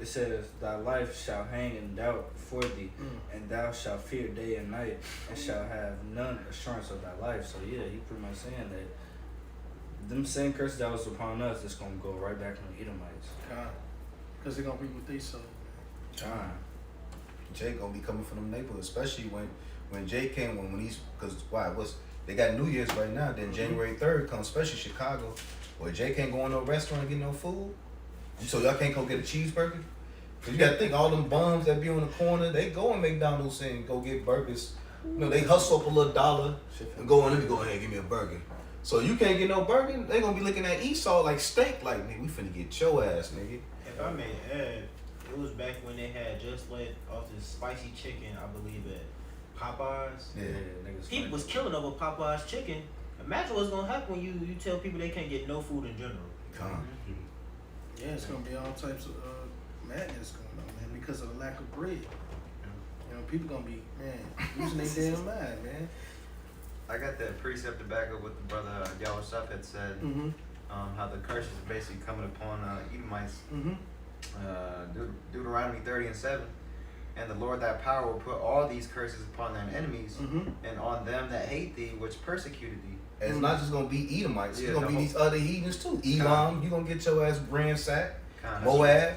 it says, "Thy life shall hang in doubt before thee, and thou shalt fear day and night, and shalt have none assurance of thy life." So yeah, he pretty much saying that them same curses that was upon us, it's gonna go right back on the Edomites. Because they're gonna reap what they sow. Time. Jay gonna be coming from them neighborhoods, especially when Jay came when he's they got New Year's right now. Then January 3rd comes, especially Chicago, where Jay can't go in no restaurant and get no food. So y'all can't go get a cheeseburger. Cause you gotta think all them bums that be on the corner, they go in McDonald's and go get burgers. You know, they hustle up a little dollar and go in. Let me go ahead and give me a burger. So you can't get no burger. They gonna be looking at Esau like steak. Like, nigga, we finna get your ass, nigga. If I may add, it was back when they had just let off this spicy chicken, I believe, at Popeyes. Yeah. Niggas People was killing over Popeyes chicken. Imagine what's gonna happen when you tell people they can't get no food in general. Yeah, it's gonna be all types of madness going on, man, because of the lack of bread. You know, people gonna be losing their damn mind, man. I got that precept to back up what the brother Yahushup had said. Mm-hmm. How the curse is basically coming upon Edomites. Mm-hmm. Deuteronomy 30:7. And the Lord thy power will put all these curses upon thine enemies, Mm-hmm. and on them that hate thee, which persecuted thee. And it's not just gonna be Edomites. Yeah, It's gonna be these other heathens too. Elam, you gonna get your ass ransacked. Moab.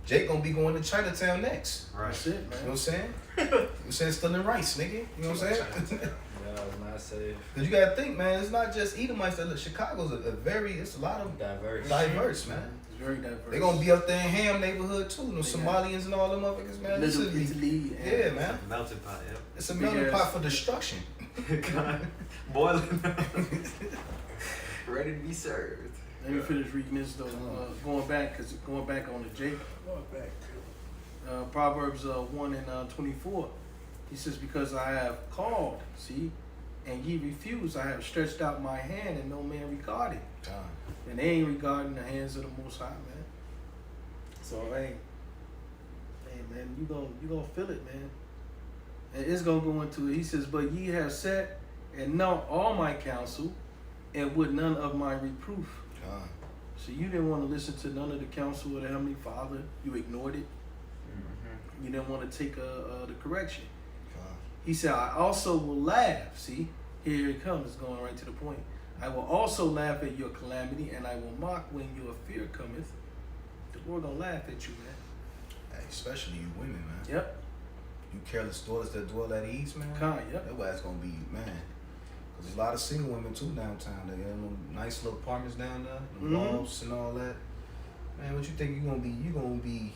Jake gonna be going to Chinatown next. Right. That's it, You know what man. I'm saying? I'm saying stealing rice, nigga. You know what I'm saying? Yeah, I was not safe. Cause you gotta think, man. It's not just Edomites. Chicago's it's a lot of diverse, man. It's very diverse. They gonna be up there in Ham neighborhood too. The Somalians and all them motherfuckers, man. This Little is Italy. yeah, man. Melting pot, yep. It's a melting pot for destruction. Boiling. Ready to be served. Let me finish reading this though. Going back on the Jacob. Proverbs 1 and 24. He says, "Because I have called, see, and ye refuse, I have stretched out my hand, and no man regarded." And they ain't regarding the hands of the Most High, man. So hey man, you gonna feel it, man. And it's gonna go into it. He says, "But ye have sat and know all my counsel, and would none of my reproof." So you didn't want to listen to none of the counsel of the Heavenly Father. You ignored it. Mm-hmm. You didn't want to take the correction. He said, "I also will laugh." See, here it comes. It's going right to the point. "I will also laugh at your calamity, and I will mock when your fear cometh." The Lord gonna laugh at you, man. Hey, especially you women, man. Yep. You careless daughters that dwell at ease, man. Yep. That ass gonna be, man. Cause there's a lot of single women too downtown. They got them nice little apartments down there, the malls and all that. Man, what you think you gonna be? You gonna be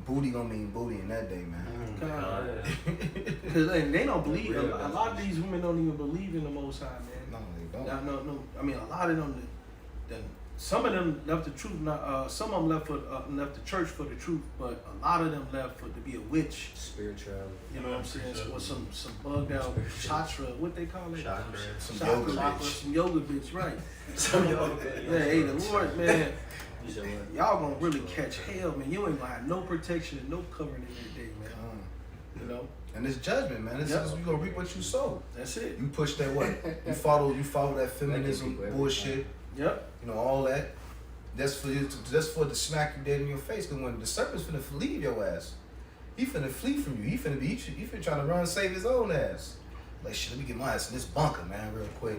booty gonna mean booty in that day, man. Because they don't believe. A lot of these women don't even believe in the Most High, man. No, they don't. No. I mean, a lot of them. Some of them left the truth. Some of them left the church for the truth, but a lot of them left to be a witch. Spirituality. You know what I'm saying? Or some bugged out chakra. What they call it? Chakra. Some Chakra, yoga bitch. Some yoga bitch, right? Some yoga. Yeah, hey, the Lord, man. You said what? Y'all gonna really catch hell, man. You ain't gonna have no protection and no covering in that day, man. You know? And it's judgment, man. It's just, you gonna reap what you sow. That's it. You push that what? You follow that feminism bullshit. Yep. You know, all that. That's for to smack you dead in your face. Cause when the serpent's finna leave your ass, he finna flee from you. He finna try to run and save his own ass. Like shit, let me get my ass in this bunker, man, real quick.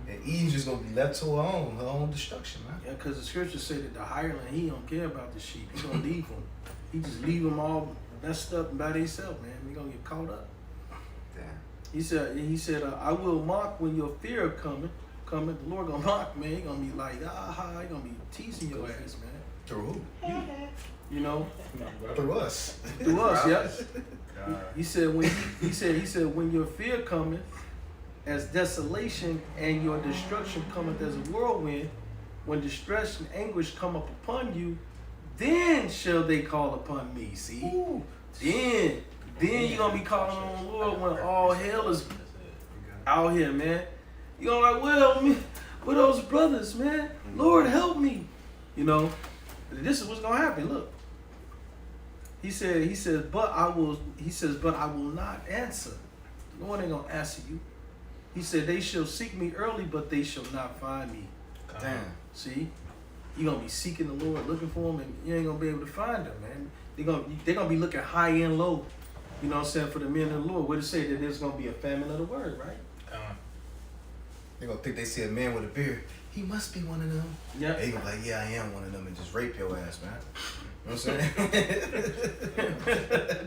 And Eve's just gonna be left to her own destruction, man. Yeah, because the scriptures say that the hireling, he don't care about the sheep. He gonna leave them. He just leave them all messed up by themselves, man. We gonna get caught up. He said, I will mock when your fear coming. The Lord gonna mock, man. He gonna be like, he gonna be teasing your ass, man. Through who? You know, Through us. through us, yeah. God. He said when your fear cometh as desolation and your destruction cometh as a whirlwind, when distress and anguish come up upon you, then shall they call upon me. See? Ooh. Then you're gonna be calling on the Lord when all hell is out here, man. You're gonna like, well, man, where those brothers, man? Lord, help me. You know, this is what's gonna happen. Look. He says, but I will not answer. The Lord ain't gonna answer you. He said, they shall seek me early, but they shall not find me. Damn. See? You're gonna be seeking the Lord, looking for him, and you ain't gonna be able to find him, man. They're gonna be looking high and low, you know what I'm saying, for the men of the Lord. What it say that there's gonna be a famine of the word, right? They gonna think they see a man with a beard. He must be one of them. Yeah. They gonna be like, yeah, I am one of them, and just rape your ass, man. You know what I'm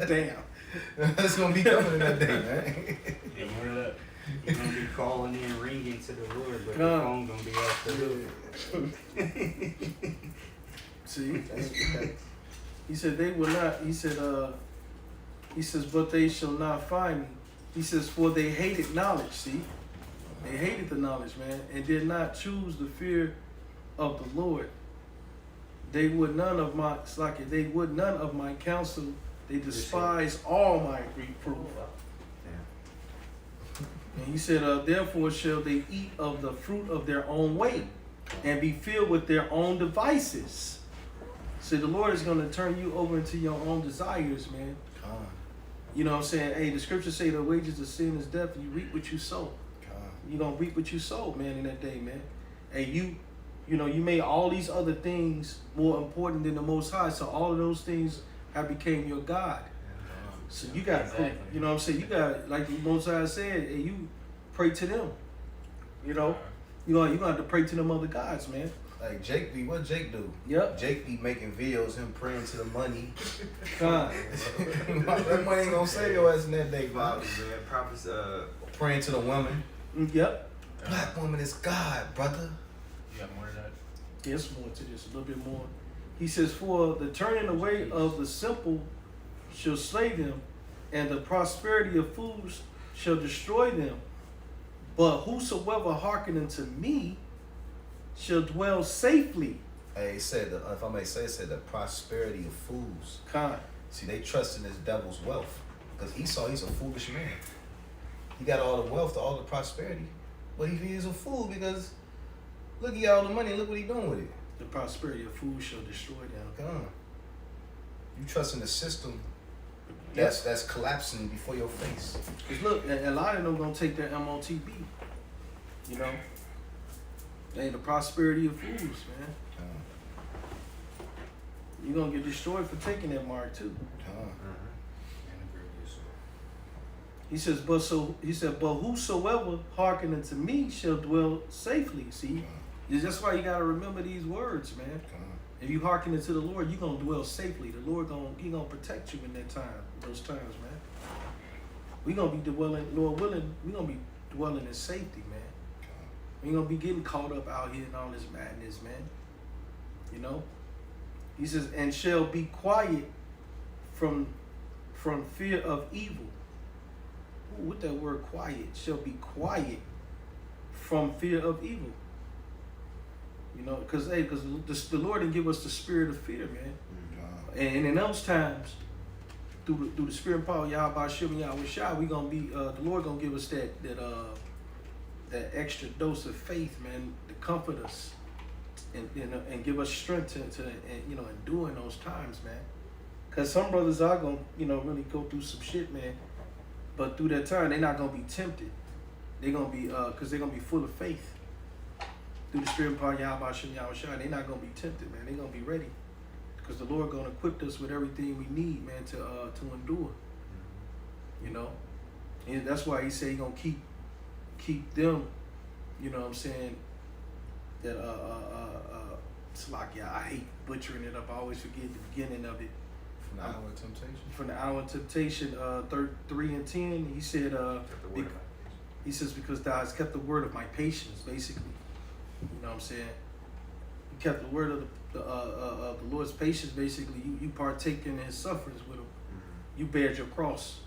saying? Damn. That's gonna be coming in that day, man. Yeah, more of that. You're gonna be calling in, ringing to the Lord, but God. the phone gonna be off the hook. See? He said they will not, he says, but they shall not find me. He says, for they hated knowledge, see? They hated the knowledge, man, and did not choose the fear of the Lord. They would none of my counsel. They despise all my reproof. And he said, therefore shall they eat of the fruit of their own way and be filled with their own devices. So the Lord is going to turn you over into your own desires, man. You know what I'm saying? Hey, the scriptures say the wages of sin is death, and you reap what you sow. You're going to reap what you sow, man, in that day, man. And you made all these other things more important than the Most High. So all of those things have became your God. So you got, Exactly. you know what I'm saying? You got, like the Most High said, hey, you pray to them. You know? You're going to have to pray to them other gods, man. Like what Jake do? Yep. Jake be making videos, him praying to the money. God. That money ain't gonna save your ass in that day, bro. Prophets, Praying to the woman. Yep. Black woman is God, brother. You got more of that? There's more to this, a little bit more. He says, for the turning away of the simple shall slay them, and the prosperity of fools shall destroy them. But whosoever hearken unto me shall dwell safely. Hey, it said, if I may say, it said the prosperity of fools. Kind. See, they trust in this devil's wealth. Because Esau, he's a foolish man. He got all the wealth, all the prosperity. But he is a fool because look, he got all the money, look what he doing with it. The prosperity of fools shall destroy them. Come on. You trust in the system that's collapsing before your face. Because look, a lot of them going to take their MOTB. You know? Hey, the prosperity of fools, man. You're going to get destroyed for taking that mark, too. He says, but whosoever hearken unto me shall dwell safely. See? That's why you got to remember these words, man. If you hearken unto the Lord, you're going to dwell safely. The Lord He gonna protect you in those times, man. We're going to be dwelling, Lord willing, we're going to be dwelling in safety, man. We ain't going to be getting caught up out here in all this madness, man. You know? He says, and shall be quiet from fear of evil. Ooh, with that word quiet, shall be quiet from fear of evil. You know, because the Lord didn't give us the spirit of fear, man. And in those times, through the spirit and power of Yahweh Shem and Yahweh Shai, we gonna be the Lord gonna give us that extra dose of faith, man, to comfort us and give us strength to endure in those times, man. Cause some brothers are gonna really go through some shit, man. But through that time, they're not gonna be tempted. They're gonna be cause they're gonna be full of faith. Through the spirit and power of Yahweh Shem Yahweh Shai, they're not gonna be tempted, man. They're gonna be ready. Because the Lord gonna equip us with everything we need, man, to endure. You know? And that's why he said he gonna keep them, you know what I'm saying, that Slakia, I hate butchering it up. I always forget the beginning of it. From the hour of temptation. From the hour of temptation, 3 and 10, he said, Kept the word of my he says, because thou hast kept the word of my patience, basically. You know what I'm saying? You kept the word of the Lord's patience, basically. You partake in his sufferings with him. You bared your cross.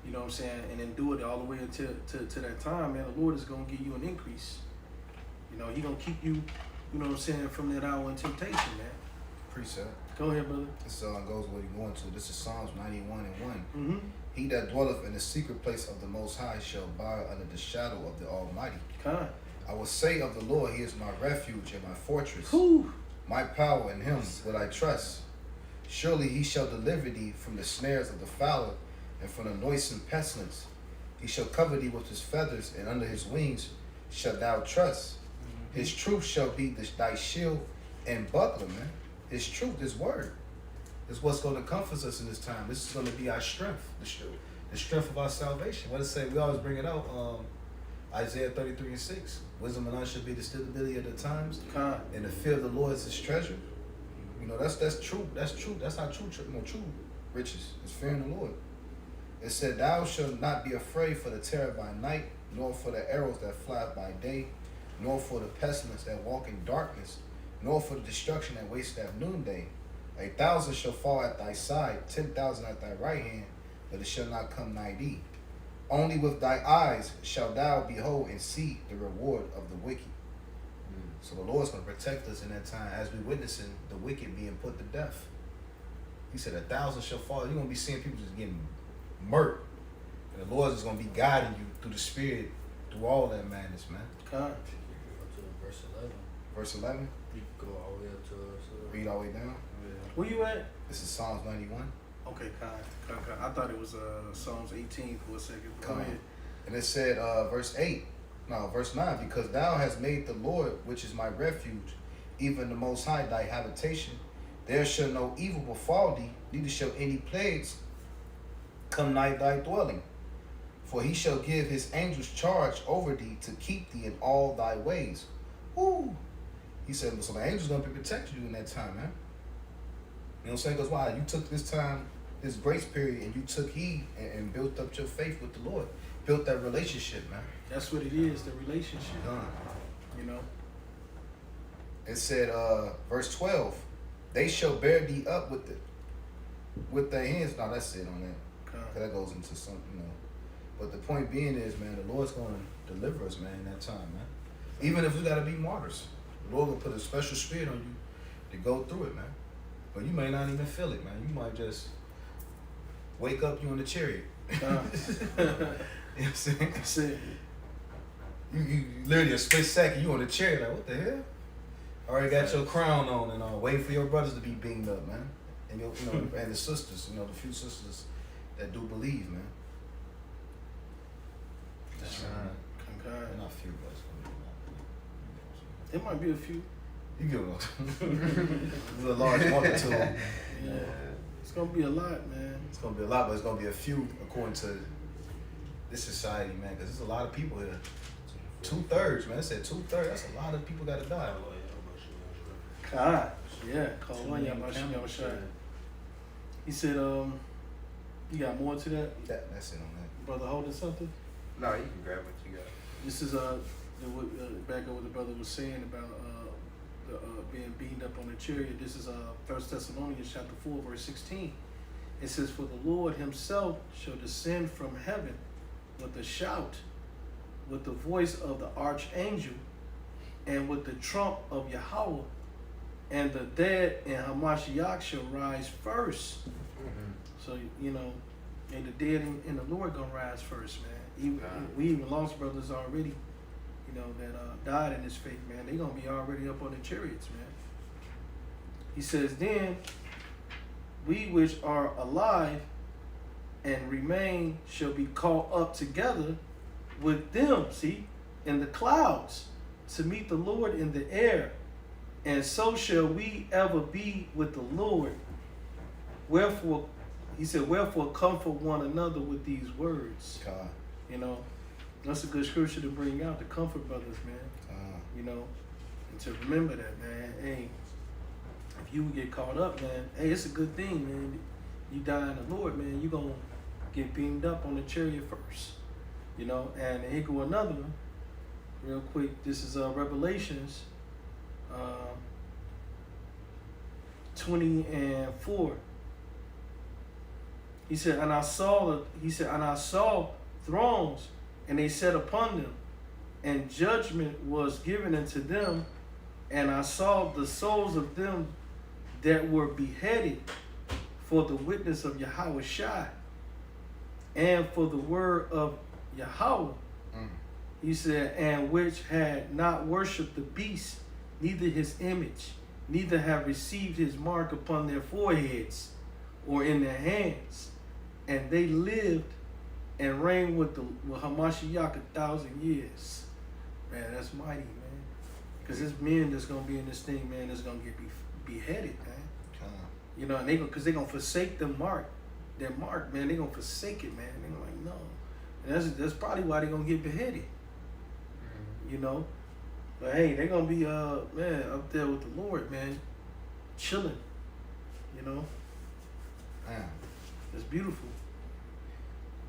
You know what I'm saying? And endured it all the way until to that time, man. The Lord is going to give you an increase. You know, he going to keep you, you know what I'm saying, from that hour of temptation, man. Precept. Go ahead, brother. This goes what he going to. This is Psalms 91 and 1. Mm-hmm. He that dwelleth in the secret place of the Most High shall abide under the shadow of the Almighty. Kind. I will say of the Lord, he is my refuge and my fortress. Whew. My power in him will I trust. Surely he shall deliver thee from the snares of the fowler and from the noisome pestilence. He shall cover thee with his feathers, and under his wings shalt thou trust. His truth shall be thy shield and buckler, man. His truth, his word, is what's going to comfort us in this time. This is going to be our strength, the strength of our salvation. What does it say? We always bring it out. Isaiah 33 and 6. Wisdom and knowledge shall be the stability of the times. Kind. And the fear of the Lord is his treasure. You know, that's true. That's true. That's our true riches. Is fearing the Lord. It said, thou shalt not be afraid for the terror by night, nor for the arrows that fly by day, nor for the pestilence that walk in darkness, nor for the destruction that wastes at noonday. 1,000 shall fall at thy side, 10,000 at thy right hand, but it shall not come nigh thee. Only with thy eyes shalt thou behold and see the reward of the wicked. So the Lord's going to protect us in that time as we witnessing the wicked being put to death. He said 1,000 shall fall. You're going to be seeing people just getting murked. And the Lord is going to be guiding you through the Spirit through all that madness, man. Kind. Go to verse 11. Verse 11, You can go all the way up to read all the way down. Where you at? This is Psalms 91. Okay, kind. I thought it was Psalms 18 for a second. Go ahead. And it said, verse 9, because thou hast made the Lord, which is my refuge, even the Most High, thy habitation. There shall no evil befall thee, neither shall any plagues come nigh thy dwelling. For he shall give his angels charge over thee to keep thee in all thy ways. Woo! He said, so the angels going to be protecting you in that time, man. You know what I'm saying? Because why? You took this time, this grace period, and you took heed and built up your faith with the Lord. Built that relationship, man. That's what it is, the relationship. You know? It said, verse 12, they shall bear thee up with their hands. No, that's it on that. Kind. That goes into something, you know. But the point being is, man, the Lord's going to deliver us, man, in that time, man. Even if we got to be martyrs. The Lord will put a special spirit on you to go through it, man. But you may not even feel it, man. You might just wake up, you in the chariot. You know what I'm saying? That's it. You literally a split second, you on the chair, like, what the hell? Already got your crown on and all. Wait for your brothers to be beamed up, man. And your, you know, and the sisters, you know, the few sisters that do believe, man. That's right. Kind. Not few, but It might be a few. you get what a large multitude. Yeah. It's gonna be a lot, man. It's gonna be a lot, but it's gonna be a few according to this society, man. Because there's a lot of people here. 2/3, man. I said 2/3. That's a lot of people gotta die. God. Yeah. Call one y'all shot. He said, you got more to that? That's it on that. Brother holding something? No, you can grab what you got. This is back on what the brother was saying about being beaten up on the chariot. This is 1 Thessalonians chapter 4, verse 16. It says, for the Lord himself shall descend from heaven with a shout, with the voice of the archangel, and with the trump of Yahweh, and the dead in Hamashiach shall rise first. So, you know, and the dead in the Lord gonna rise first, man. We even lost brothers already, you know, that died in this faith, man. They gonna be already up on the chariots, man. He says, then we which are alive and remain shall be caught up together with them, see, in the clouds to meet the Lord in the air. And so shall we ever be with the Lord. Wherefore, he said, wherefore comfort one another with these words. God. You know, that's a good scripture to bring out, to comfort brothers, man. You know, and to remember that, man. Hey, if you would get caught up, man, hey, it's a good thing, man. You die in the Lord, man, you gonna get beamed up on the chariot first. You know, and here go another one, real quick. This is Revelations 20:4. He said, and I saw thrones, and they sat upon them, and judgment was given unto them, and I saw the souls of them that were beheaded for the witness of Yahweh Shai, and for the word of Yahweh. He said, and which had not worshipped the beast, neither his image, neither have received his mark upon their foreheads or in their hands. And they lived and reigned with Hamashiach 1,000 years. Man, that's mighty, man. Because there's men that's going to be in this thing, man, that's going to get beheaded, man. You know, and because they're going to forsake their mark, man. They're going to forsake it, man. They're like, no. And that's probably why they're going to get beheaded. You know? But hey, they're going to be, man, up there with the Lord, man. Chilling. You know? Man. It's beautiful.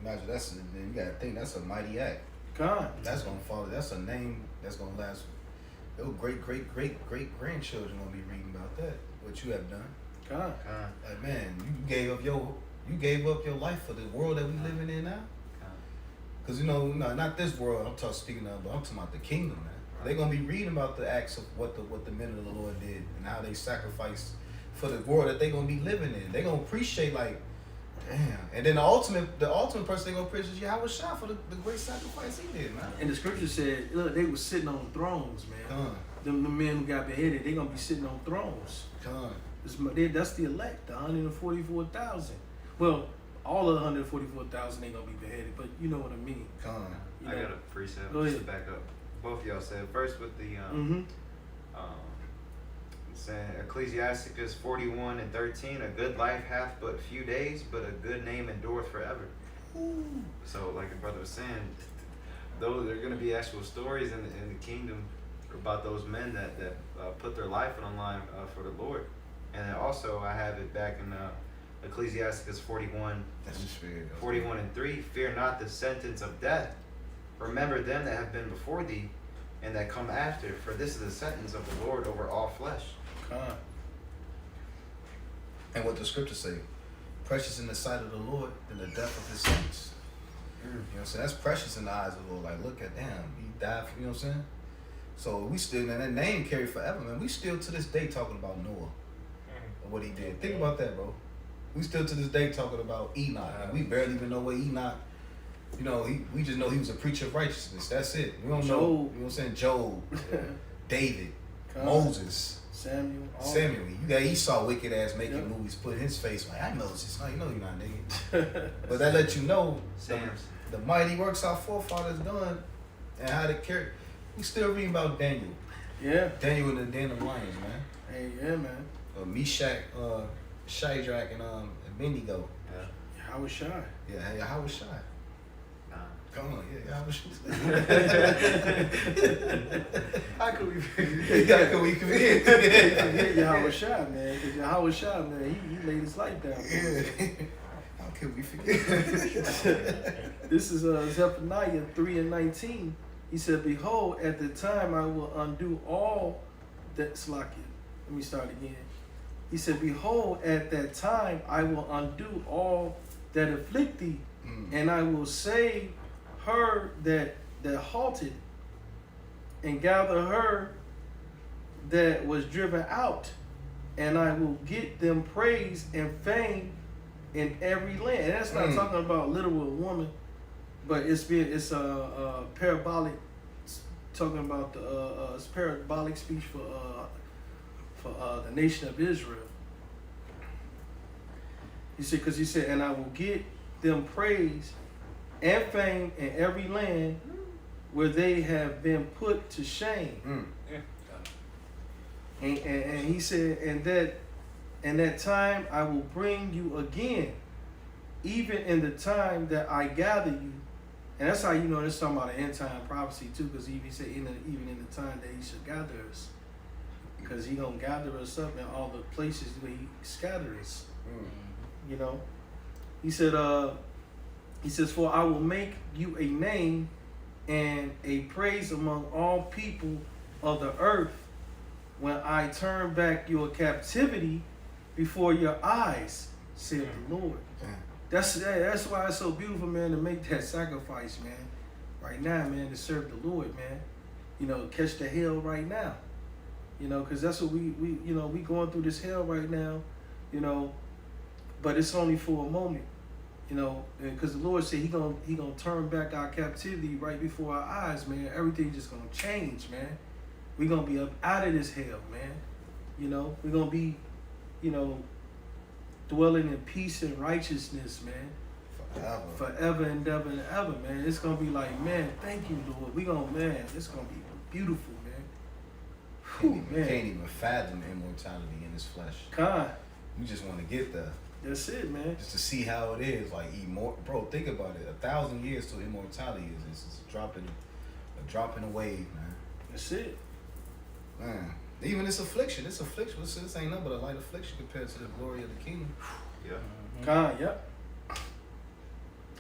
Imagine you gotta think that's a mighty act. God. That's gonna follow. That's a name that's gonna last. Your great grandchildren gonna be reading about that. What you have done. God. Like, man, you gave up your life for the world that we living in now. Cause you know, not this world I'm speaking of, but I'm talking about the kingdom, man. Right. They're gonna be reading about the acts of what the men of the Lord did and how they sacrificed for the world that they're gonna be living in. They're gonna appreciate, like, damn. And then the ultimate person they're gonna appreciate is Yahweh Shai for the great sacrifice he did, man. And the scripture said, look, they were sitting on thrones, man. The men who got beheaded, they're gonna be sitting on thrones. That's the elect, the 144,000. Well, all of the 144,000 ain't gonna be beheaded, but you know what I mean. I got a precept to back up. Both of y'all said first with the saying Ecclesiasticus 41:13, a good life hath but few days, but a good name endureth forever. Ooh. So like the brother was saying, though there are gonna be actual stories in the kingdom about those men that put their life on the line for the Lord. And then also I have it back in Ecclesiasticus 41:3, fear not the sentence of death. Remember them that have been before thee, and that come after, for this is the sentence of the Lord over all flesh. And what the scriptures say, precious in the sight of the Lord than the death of his saints. You know what I'm saying? That's precious in the eyes of the Lord. Like, look at them, he died for, you know what I'm saying? So we still, and that name carried forever, man. We still to this day talking about Noah and what he did. Think about that, bro. We still to this day talking about Enoch. And we barely even know what Enoch, you know, we just know he was a preacher of righteousness. That's it. We don't know, you know what I'm saying? Job, David, Moses, Samuel. You got Esau, wicked ass, making movies, putting his face like, I know this. No, you know you're not, nigga. But that let you know the mighty works our forefathers done and how they carry. We still reading about Daniel. Yeah. Daniel in the den of lions, man. Hey, yeah, man. Meshach, Shadrach, and Abednego. Yeah. Yahweh Shai. Yeah, Yahweh Shai. Come on, yeah, Yahweh Shai. How could we forget? Yahweh Shai, man. Because Yahweh Shai, man, he laid his life down. Yeah. How could we forget? This is Zephaniah 3:19. He said, behold, at the time I will undo all that, Slakia. Let me start again. He said, behold, at that time I will undo all that afflict thee, and I will save her that halted, and gather her that was driven out, and I will get them praise and fame in every land. And that's not talking about literal woman, but it's parabolic, talking about the it's parabolic speech for the nation of Israel. He said, because he said, and I will get them praise and fame in every land where they have been put to shame. And he said, and that time I will bring you again, even in the time that I gather you. And that's how you know this talking about an end time prophecy too, because he said even in the time that he should gather us. because he gonna gather us up in all the places where he scattered us. You know, he said, for I will make you a name and a praise among all people of the earth when I turn back your captivity before your eyes, said the Lord. That's why it's so beautiful, man, to make that sacrifice, man. Right now, man, to serve the Lord, man. You know, catch the hell right now. You know, because that's what we going through this hell right now, you know, but it's only for a moment, you know, because the Lord said he gonna turn back our captivity right before our eyes, man. Everything just gonna change, man. We gonna be up out of this hell, man. You know, we gonna be, you know, dwelling in peace and righteousness, man. Forever and ever and ever, man. It's gonna be like, man, thank you, Lord. It's gonna be beautiful, man. Can't even fathom immortality in this flesh. God. We just want to get there. That's it, man. Just to see how it is, like bro. Think about it. 1,000 years to immortality is a drop in a wave, man. That's it, man. Even this affliction. This ain't nothing but a light affliction compared to the glory of the kingdom. Yeah. God, yep.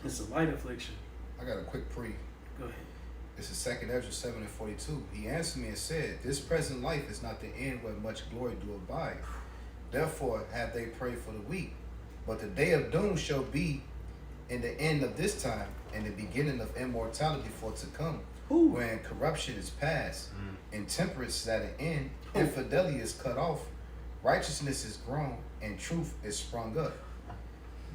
It's a light affliction. I got a quick pre. Go ahead. This is 2 Ezra 7:42. He answered me and said, "This present life is not the end where much glory do abide. Therefore have they prayed for the weak. But the day of doom shall be in the end of this time, and the beginning of immortality for to come, when corruption is past, intemperance is at an end, infidelity is cut off, righteousness is grown, and truth is sprung up.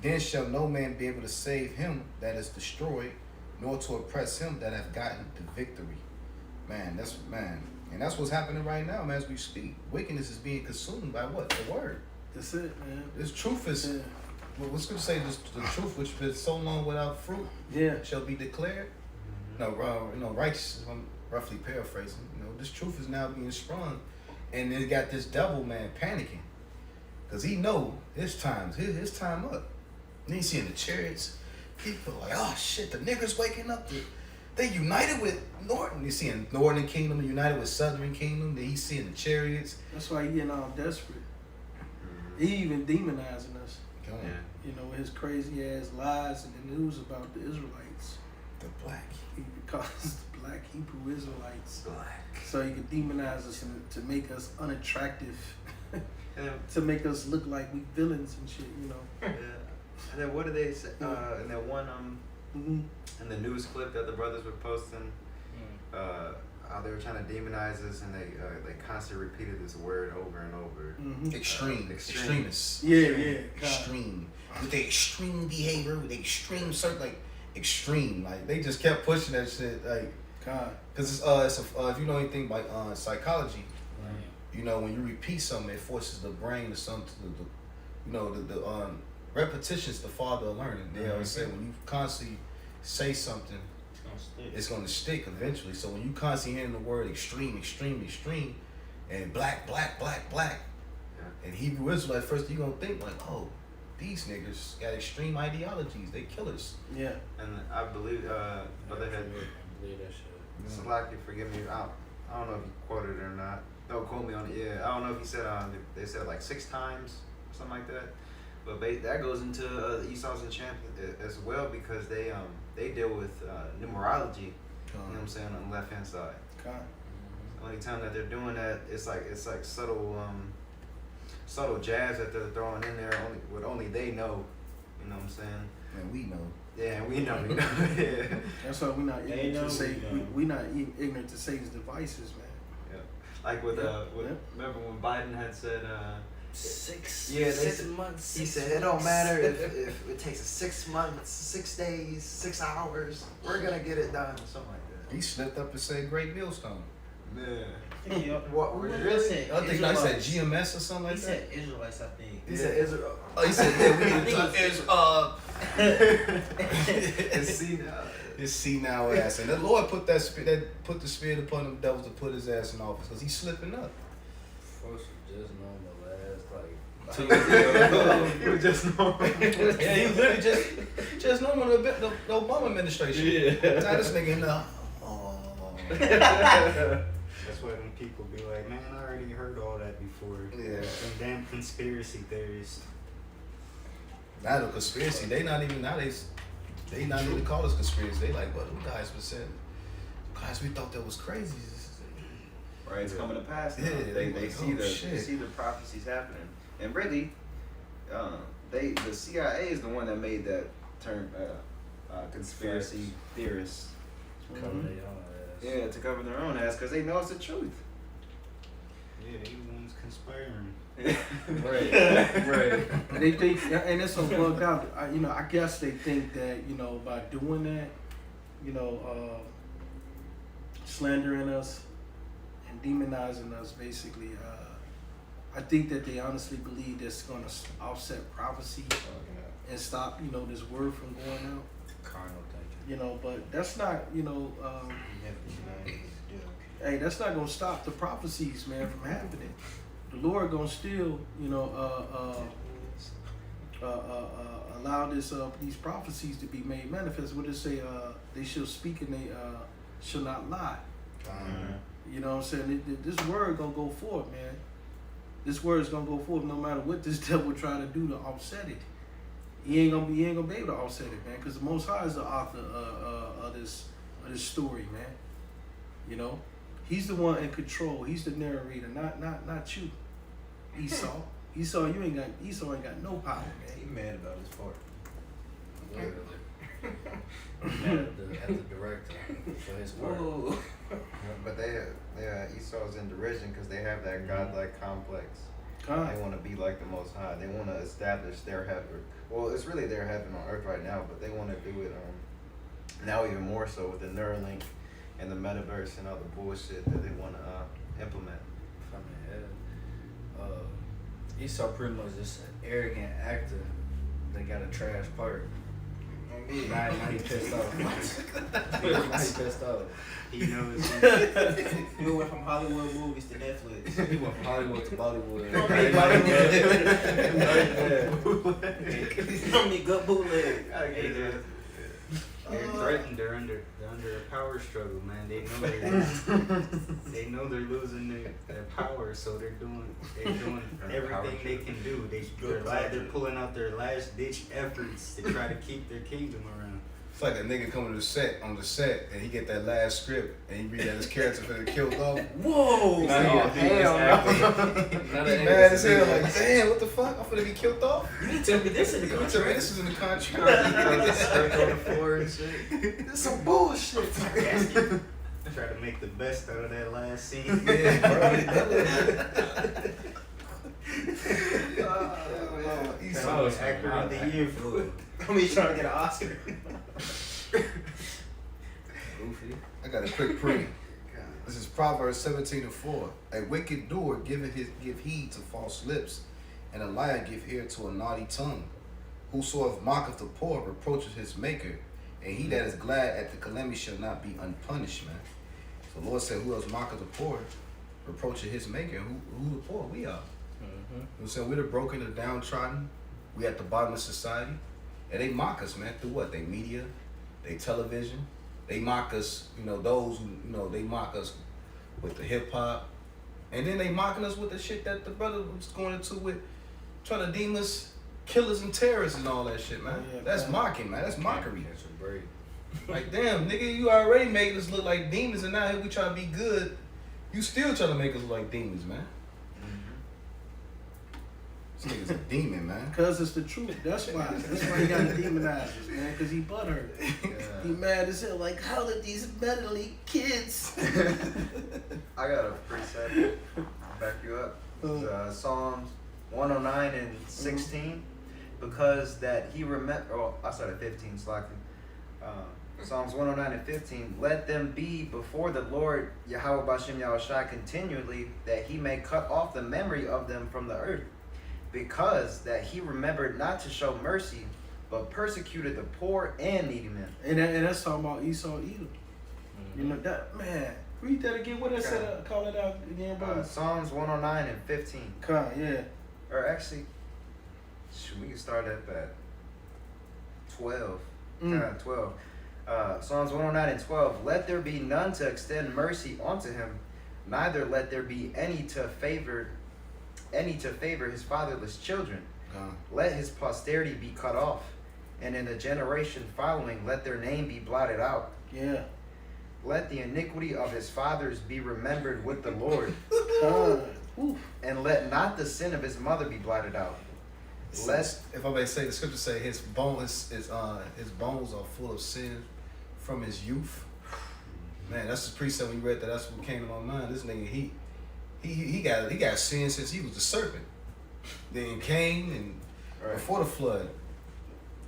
Then shall no man be able to save him that is destroyed, nor to oppress him that hath gotten the victory." Man, and that's what's happening right now, man, as we speak. Wickedness is being consumed by what? The word. That's it, man. This truth is, yeah. what's going to say, the truth which been so long without fruit, shall be declared. No, righteousness, I'm roughly paraphrasing. You know, this truth is now being sprung, and it got this devil, man, panicking. Because he know his time up. And he's seeing the chariots. People are like, oh shit, the niggas waking up. They united with Northern. He's seeing Northern Kingdom united with Southern Kingdom. Then he's seeing the chariots. That's why he getting all desperate. He even demonizing us. Yeah. You know, his crazy ass lies in the news about the Israelites. The black. He calls the black Hebrew Israelites. Black. So he can demonize us to make us unattractive. To make us look like we villains and shit, you know. Yeah. And then what did they say? In that one in the news clip that the brothers were posting, how they were trying to demonize us, and they constantly repeated this word over and over. Extremists. Yeah. Extreme. With the extreme behavior, with the extreme extreme. Like they just kept pushing that shit. Like, because it's if you know anything about psychology, you know, when you repeat something, it forces the brain to something to the repetition's the father of learning. They always say when you constantly say something, it's gonna stick eventually. So when you constantly hearing the word extreme, and black, and Hebrew Israelite, first you gonna think like, oh, these niggas got extreme ideologies. They killers. Yeah. And I believe Brother had Salaki, forgive me. I don't know if he quoted it or not. Don't quote me on it. Yeah, I don't know if he said they said it like 6 times or something like that. But that goes into Esau's enchantment as well, because they deal with numerology. You know what I'm saying, on the left hand side. The only time that they're doing that, it's like subtle jabs that they're throwing in there. Only they know. You know what I'm saying? And we know. Yeah, we know. Yeah. That's why we're not ignorant to say we not ignorant to Satan's devices, man. Like remember when Biden had said 6 months. He said it don't matter if it takes 6 months, 6 days, 6 hours, we're gonna get it done, something like that. He slipped up and said Great Millstone. Yeah. What was really? I think I said GMS or something like he that. Said Israelites, I think. He said Israel. Oh, he said It's senile. His senile ass, and the Lord put the spirit upon them devils to put his ass in office because he's slipping up. Folks were just normal last 2 years ago. You were just normal. Yeah, he was literally just normal the Obama administration. Yeah. Tie this nigga in the. That's why them people be like, man, I already heard all that before. Yeah. Them damn conspiracy theorists. Not a conspiracy. They not even nowadays. They not even call us conspiracy. They like, what them guys was saying. Guys, we thought that was crazy. Right, it's coming to pass now. Yeah, they like, see oh, they shit. see the prophecies happening, and really, the CIA is the one that made that term conspiracy theorists. Cover their own ass. Yeah, to cover their own ass because they know it's the truth. Yeah, they the ones conspiring. Right. They think, and it's so bugged out. I guess they think that by doing that, slandering us and demonizing us, basically. I think that they honestly believe that's going to offset prophecy and stop, this word from going out. Carnal thinking. But that's not, hey, that's not gonna stop the prophecies, man, from happening. The Lord gonna still, allow these prophecies to be made manifest. What it say? They shall speak and they shall not lie. You know what I'm saying? This word gonna go forth, man. This word is gonna go forth no matter what this devil try to do to offset it. He ain't gonna be able to offset it, man, because the Most High is the author of this story, man. He's the one in control. He's the narrator, not you, Esau. Esau ain't got no power, He man. mad about his part. Mad at the director for his work. Whoa. But Esau's in derision because they have that godlike complex. They want to be like the Most High. They want to establish their heaven. Well, it's really their heaven on earth right now, but they want to do it now even more so with the Neuralink and the metaverse and all the bullshit that they want to implement. Esau pretty much just an arrogant actor that got a trash part. Now he pissed off. Now he pissed off. He knows. He went from Hollywood movies to Netflix. He went from Hollywood to Bollywood. How many good bootleg? They're threatened. They're under a power struggle, man. They know they're losing their power, so they're doing everything they can do. They're pulling out their last ditch efforts to try to keep their kingdom around. It's like a nigga coming to the set, and he get that last script, and he read that his character finna killed off. Whoa! He's mad as hell, like, damn, what the fuck? I'm finna be killed off? You didn't tell me this in the You tell me contract. this is in the contract. Stuck on the floor and shit. This is some bullshit. Try to make the best out of that last scene. Esau was Actor of the year for it. I mean, trying to get an Oscar. Goofy. I got a quick pre. This is Proverbs 17:4. A wicked doer give heed to false lips, and a liar give ear to a naughty tongue. Whosoever mocketh the poor reproacheth his maker, and he that is glad at the calamity shall not be unpunished, man. So the Lord said, who else mocketh the poor reproacheth his maker. Who the poor? We are. You know what I'm saying? We're the broken, the downtrodden. We at the bottom of society. And they mock us, man, through what? They media, they television. They mock us, those who, they mock us with the hip hop. And then they mocking us with the shit that the brother was going into with trying to deem us killers and terrorists and all that shit, man. Oh, yeah, That's man. mocking, man. That's mockery. Catch a break. Like, damn, nigga, you already making us look like demons, and now here we try to be good. You still trying to make us look like demons, man. This nigga's a demon, man. Because it's the truth. That's why he got demonize us, man. Because he butthurt. He mad as hell. Like, how did these mentally kids? I got a precept. Back you up. It's, Psalms 109 and 16. Because that he I started 15, slacking. Psalms 109 and 15. Let them be before the Lord Yahweh Bashem Yahushua continually, that he may cut off the memory of them from the earth. Because that he remembered not to show mercy, but persecuted the poor and needy men. And that's talking about Esau Edom. You know that, man. Read that again. What I said? Call it out again, bro. Psalms 109 and 15. Yeah. Or actually, we can start up at 12. 12. Psalms 109 and 12. Let there be none to extend mercy unto him, neither let there be any to favor his fatherless children. Let his posterity be cut off, and in the generation following let their name be blotted out. Yeah. Let the iniquity of his fathers be remembered with the Lord, and let not the sin of his mother be blotted out. Lest, if I may say, the scripture say his bones are full of sin from his youth. Man, that's the precept when you read that. That's what came to my mind. This nigga, he got sin since he was a serpent. Then Cain and before the flood.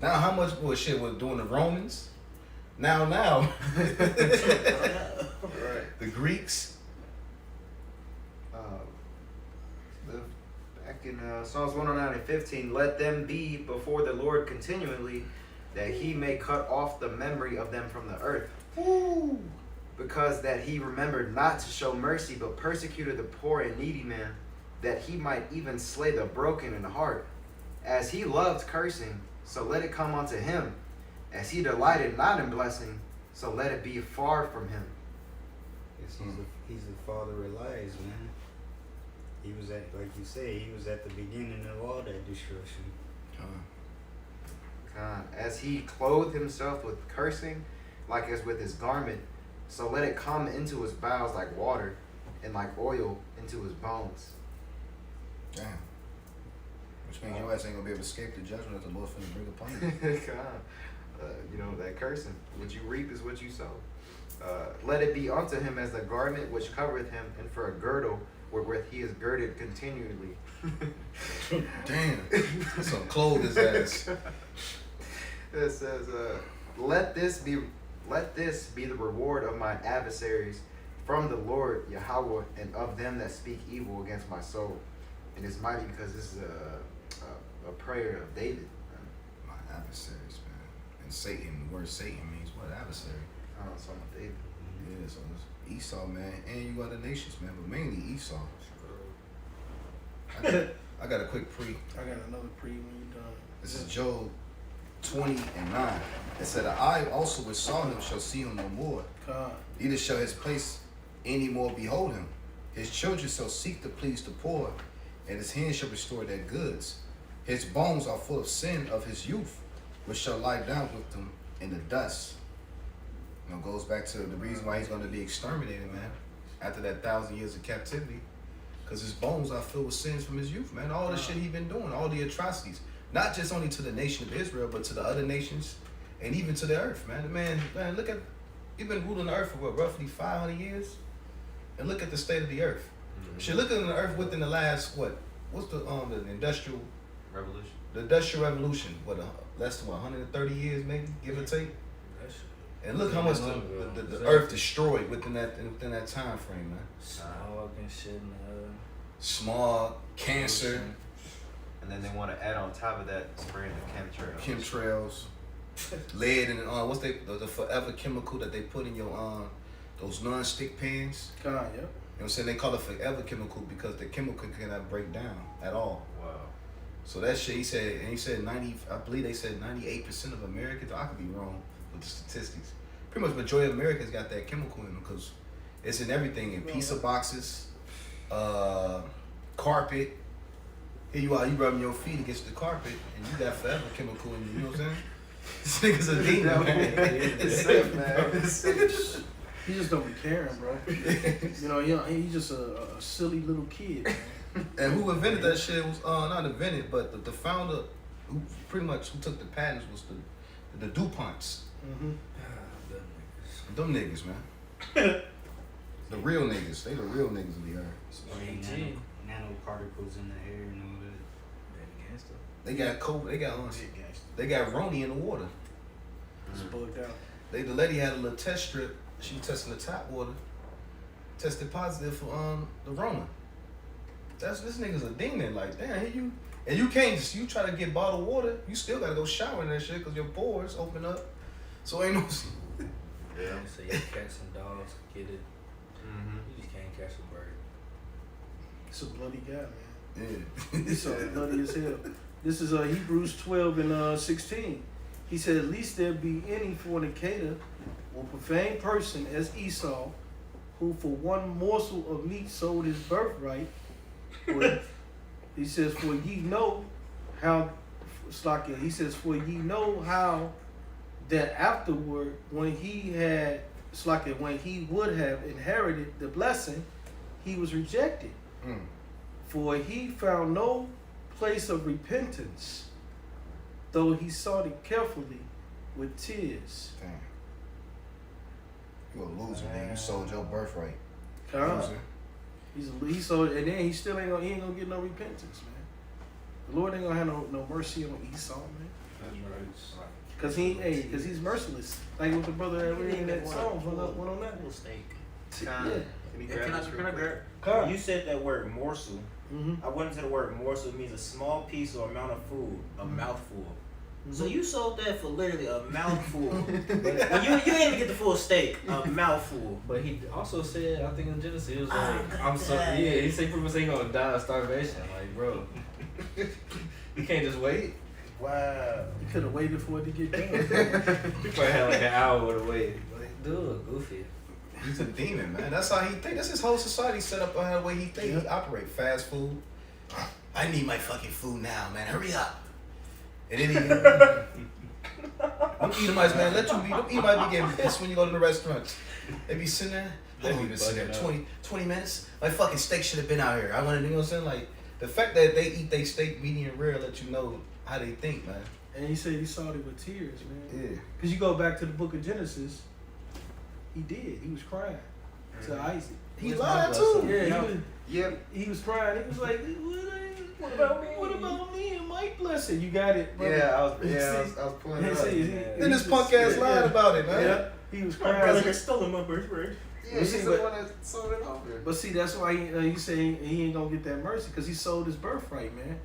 Now how much bullshit was doing the Romans? Now. The Greeks. Back in Psalms 109:15, let them be before the Lord continually, that he may cut off the memory of them from the earth. Woo. Because that he remembered not to show mercy, but persecuted the poor and needy man, that he might even slay the broken in heart. As he loved cursing, so let it come unto him. As he delighted not in blessing, so let it be far from him. Yes, he's the father of lies, man. He was at, like you say, he was at the beginning of all that destruction. God, as he clothed himself with cursing, like as with his garment, so let it come into his bowels like water, and like oil into his bones. Damn. Which means your ass ain't gonna be able to escape the judgment that the Lord finna bring upon you. God, that cursing, what you reap is what you sow. Let it be unto him as the garment which covereth him, and for a girdle wherewith he is girded continually. Damn. So clothe his ass. It says, let this be the reward of my adversaries from the Lord Yahweh, and of them that speak evil against my soul. And it's mighty because this is a prayer of David. My adversaries, man. And Satan, the word Satan means what? Adversary. Son of David. Yeah, so it's Esau, man. And you got the nations, man, but mainly Esau. I got a quick pre. I got another pre when you done. This is Job 20:9. It said, I also which saw him shall see him no more. God. Neither shall his place any more behold him. His children shall seek to please the poor, and his hands shall restore their goods. His bones are full of sin of his youth, which shall lie down with them in the dust. You know, goes back to the reason why he's going to be exterminated, man, after that 1,000 years of captivity. Because his bones are filled with sins from his youth, man. All the shit he been doing, all the atrocities. Not just only to the nation of Israel, but to the other nations, and even to the earth, man. The man, look at, he's been ruling the earth for what, roughly 500 years? And look at the state of the earth. Shit, look at the earth within the last, what's the industrial Revolution. The Industrial Revolution, less than 130 years maybe, give or take. And look how much the earth destroyed within that time frame, man. Smog and shit, man. Smog, cancer, And then they want to add on top of that, spraying the chemtrails, lead, and what's the forever chemical that they put in your those non-stick pans. God, yeah. You know what I'm saying? They call it forever chemical because the chemical cannot break down at all. Wow. So that shit, he said 90, I believe they said 98% of Americans, I could be wrong with the statistics. Pretty much majority of Americans got that chemical in them because it's in everything, in pizza boxes, carpet. Here you are, you rubbing your feet against the carpet and you got forever chemical in you, you know what I'm saying? This nigga's a demon, man. It's safe, man. It's safe. He just don't be caring, bro. He's just a silly little kid, man. And who invented that shit was not invented, but the founder who took the patents was the DuPonts. Mm-hmm. Them niggas, man. The real niggas. They the real niggas of the earth. Nanoparticles in the air and all that. They got COVID. They got Roni in the water. It's bugged out. The lady had a little test strip. She was testing the tap water. Tested positive for the Rona. This nigga's a demon. Like, damn, you can't just, you try to get bottled water, you still gotta go shower in that shit because your pores open up. So ain't no. Yeah. So you catch some dogs, get it. Mm-hmm. You just can't catch a bird. It's a bloody guy, man. Yeah. It's so bloody as hell. This is Hebrews 12 and 16. He said, at least there be any fornicator or profane person as Esau, who for one morsel of meat sold his birthright. For, he says, for ye know how, Slakia, he says, for ye know how that afterward, when he had, Slakia, when he would have inherited the blessing, he was rejected. Mm. For he found no place of repentance, though he sought it carefully with tears. Damn. You a loser, man. You sold your birthright. Huh? Loser. He sold, and then he still ain't gonna get no repentance, man. The Lord ain't gonna have no mercy on Esau, man. That's right. Cause he's merciless. Like what the brother that read in that song went on that. Little steak. Con, Yeah. Can you Hey, grab can I this real grab? quick? Come. You said that word morsel. Mm-hmm. I went into the word morsel. It means a small piece or amount of food, a mouthful. So you sold that for literally a mouthful. Well, you didn't even get the full steak, a mouthful. But he also said, I think in Genesis, he was Oh, like, I'm so, God. yeah, he said people say he gonna die of starvation. Like, bro, you can't just wait. Wow. You could have waited for it to get done. You probably had like an hour to wait. Like, dude, goofy. He's a demon, man. That's how he think. That's his whole society set up on the way he think. He operate fast food. I need my fucking food now, man. Hurry up. And then he them Edomites, man, let you be. Them Edomites be getting pissed when you go to the restaurants. They be sitting there. How long you been sitting there? 20 minutes? My fucking steak should have been out here. I wanted to, you know what I'm saying? Like, the fact that they eat their steak medium rare let you know how they think, man. And he said he sought it with tears, man. Yeah. Cause you go back to the book of Genesis, he did. He was crying to Isaac. He Where's lied my too. blessing? Yeah, he was crying. He was like, "What about me? What about me and my blessing? You got it, brother." Yeah, I was pulling it up. Then this punk ass lied about it, man. Yeah, he was My brother crying. stolen my birthright. Yeah, he's the one that sold it over. But see, that's why he say he ain't gonna get that mercy, cause he sold his birthright, man.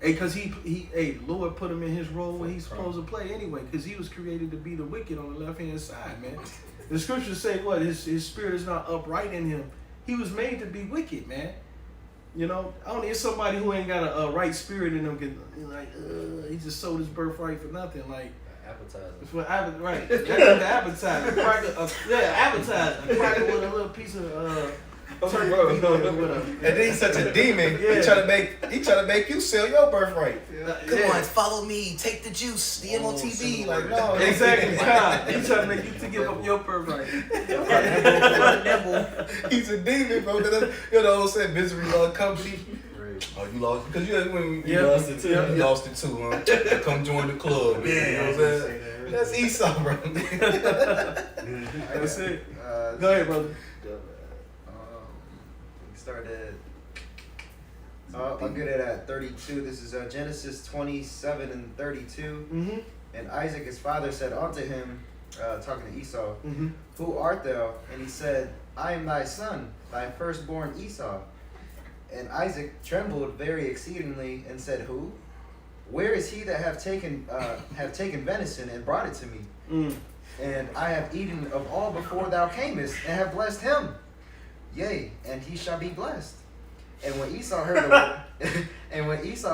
Hey, cause the Lord put him in his role where he's supposed to play anyway, cause he was created to be the wicked on the left hand side, man. The scriptures say what? His spirit is not upright in him. He was made to be wicked, man. You know, only if somebody who ain't got a right spirit in them can like, he just sold his birthright for nothing, like. Appetizer. It's what right. That's the appetizer. Appetizer. A cracker with a little piece of turkey meat on it with a. And then he's such a demon. Yeah. He try to make you sell your birthright. Come Yeah. on, follow me. Take the juice, the MOTB. Like no, Exactly. God, he trying to make you to give up your birthright. He's a demon, bro. You know what I'm saying? Misery Love Company. Oh, you lost because you lost it too. You lost it too, huh? Come join the club, man. You know what I'm saying? That's Esau, bro. That's it. Go ahead, brother. We started. I'll get it at 32. This is Genesis 27 and 32. Mm-hmm. And Isaac, his father, said unto him, talking to Esau, Mm-hmm. Who art thou? And he said, I am thy son, thy firstborn Esau. And Isaac trembled very exceedingly and said, Who? Where is he that have taken venison and brought it to me? Mm. And I have eaten of all before thou camest, and have blessed him. Yea, and he shall be blessed. And when Esau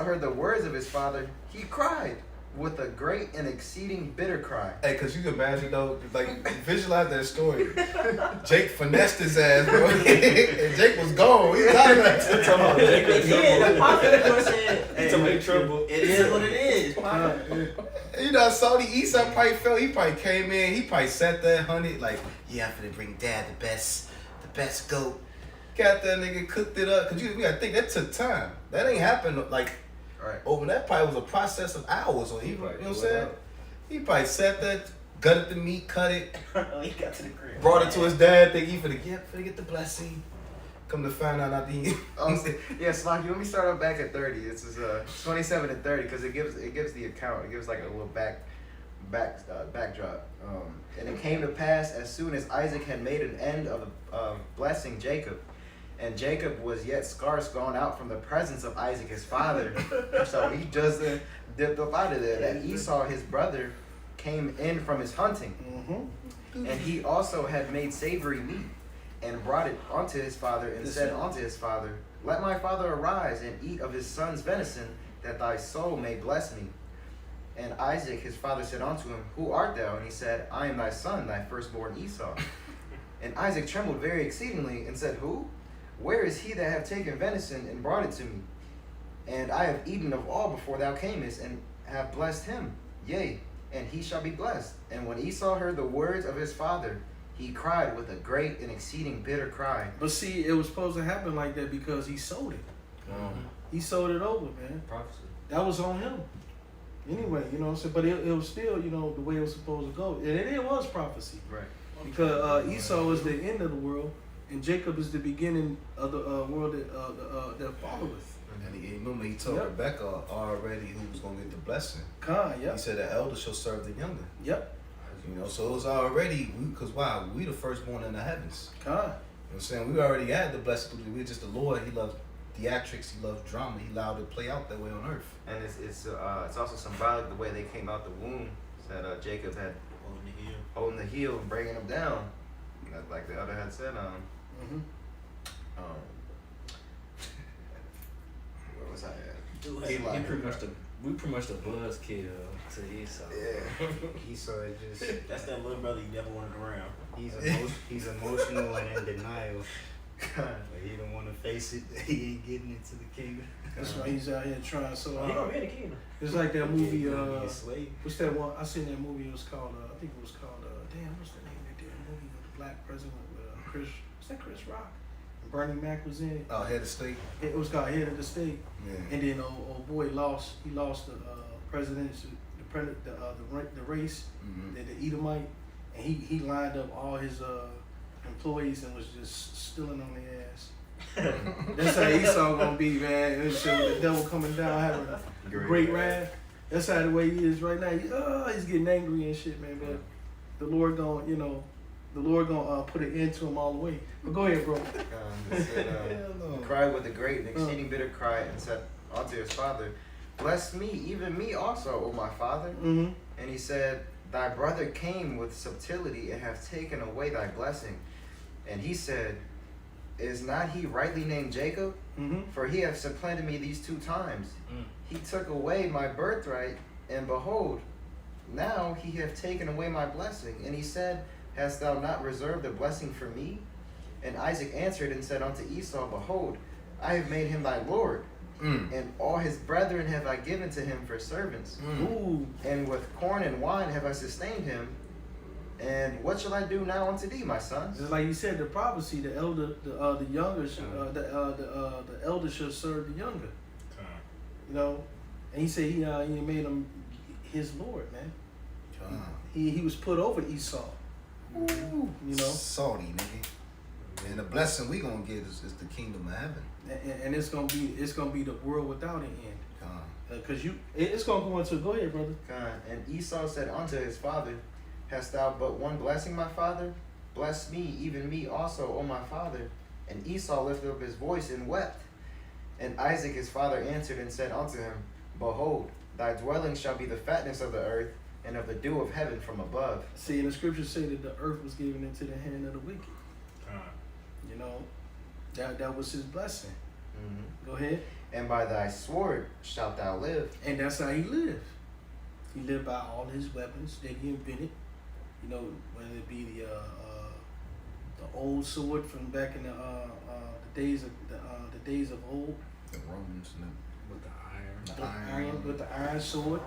heard the words of his father, he cried with a great and exceeding bitter cry. Hey, cause you can imagine though, like visualize that story. Jake finessed his ass, bro, and Jake was gone. He was out of that. Yeah, the prophet said, It's a big trouble. It is what it is. You know, Saudi Esau probably felt. He probably came in. He probably sat there, hunted like, yeah, I'm finna bring Dad the best goat. Got that nigga, cooked it up. Cause we gotta think that took time. That ain't happened like. Right. Over that probably was a process of hours, or even, you know what I'm Right. saying? He probably sat there, gutted the meat, cut it, He got to the crib. brought it to his dad, think he finna get the blessing. Come to find out after he. Yeah, Slocky, let me start off back at 30. This is 27 and 30 because it gives the account. It gives like a little backdrop. And it came to pass as soon as Isaac had made an end of blessing Jacob, and Jacob was yet scarce gone out from the presence of Isaac his father. So he just dipped up out of there. That Esau his brother came in from his hunting, and he also had made savory meat, and brought it unto his father, and said unto his father, Let my father arise and eat of his son's venison, that thy soul may bless me. And Isaac his father said unto him, Who art thou? And he said, I am thy son, thy firstborn Esau. And Isaac trembled very exceedingly and said, Who? Where is he that hath taken venison and brought it to me? And I have eaten of all before thou camest, and have blessed him. Yea, and he shall be blessed. And when Esau heard the words of his father, he cried with a great and exceeding bitter cry. But see, it was supposed to happen like that because he sold it. He sold it over, man. Prophecy. That was on him. Anyway, you know what I'm saying? But it was still, you know, the way it was supposed to go. And it was prophecy. Right. Because Esau is the end of the world, and Jacob is the beginning of the world that followeth. And he, remember, he told Yep. Rebecca already who was going to get the blessing. Khan, He yep. said the elder shall serve the younger. Yep. You know, so it was already, because why? We the firstborn in the heavens. Khan. You know what I'm saying? We already had the blessing. We're just the Lord. He loves theatrics. He loves drama. He allowed it to play out that way on earth. And it's also symbolic the way they came out the womb. That Jacob had holding the heel and bringing him down. Like the other had said, Mm-hmm. where was I at? We pretty much the buzz kid to Esau. Yeah. Esau is just That's that little brother you never wanted around. he's emotional and in denial. Like he don't want to face it. He ain't getting into the kingdom. That's why he's out here trying. So He gonna be in the kingdom. it's like that movie. He gonna be a slave. What's that one? I seen that movie. It was called. I think it was called. Damn, what's the name of that damn movie with the black president with Chris? Was that Chris Rock? And Bernie Mac was in it. Oh, head of state. It was called Head of the State. Yeah. And then old boy lost. He lost the presidency, the race, the Edomite, and he lined up all his employees and was just stealing on their ass. That's how Esau gonna be, man. And shit, with the devil coming down having a great wrath. That's how the way he is right now. He's getting angry and shit, man. But the Lord gonna put an end to him all the way. But go ahead, bro. It said, he cried with a great and exceeding bitter cry and said unto his father, Bless me, even me also, O my father. Mm-hmm. And he said, Thy brother came with subtlety and hath taken away thy blessing. And he said, Is not he rightly named Jacob? Mm-hmm. For he hath supplanted me these 2 times. Mm. He took away my birthright, and behold, now he hath taken away my blessing. And he said, Hast thou not reserved a blessing for me? And Isaac answered and said unto Esau, Behold, I have made him thy lord, and all his brethren have I given to him for servants. Ooh. And with corn and wine have I sustained him. And what shall I do now unto thee, my son? Just like you said, the prophecy, the elder, the younger, the elder should serve the younger. You know, and he said he made him his lord, man. He was put over Esau. You know, Salty, nigga. And the blessing we gonna get is the kingdom of heaven. and it's gonna be the world without an end. Cause it's gonna go into. Go ahead, brother. And Esau said unto his father, Hast thou but one blessing, my father? Bless me, even me also, O my father. And Esau lifted up his voice and wept. And Isaac his father answered and said unto him, Behold, thy dwelling shall be the fatness of the earth, and of the dew of heaven from above. See, and the scriptures say that the earth was given into the hand of the wicked. You know, that was his blessing. Mm-hmm. Go ahead. And by thy sword shalt thou live. And that's how he lived. He lived by all his weapons that he invented. You know, whether it be the old sword from back in the days of old, The Romans and With the the iron. with the iron sword.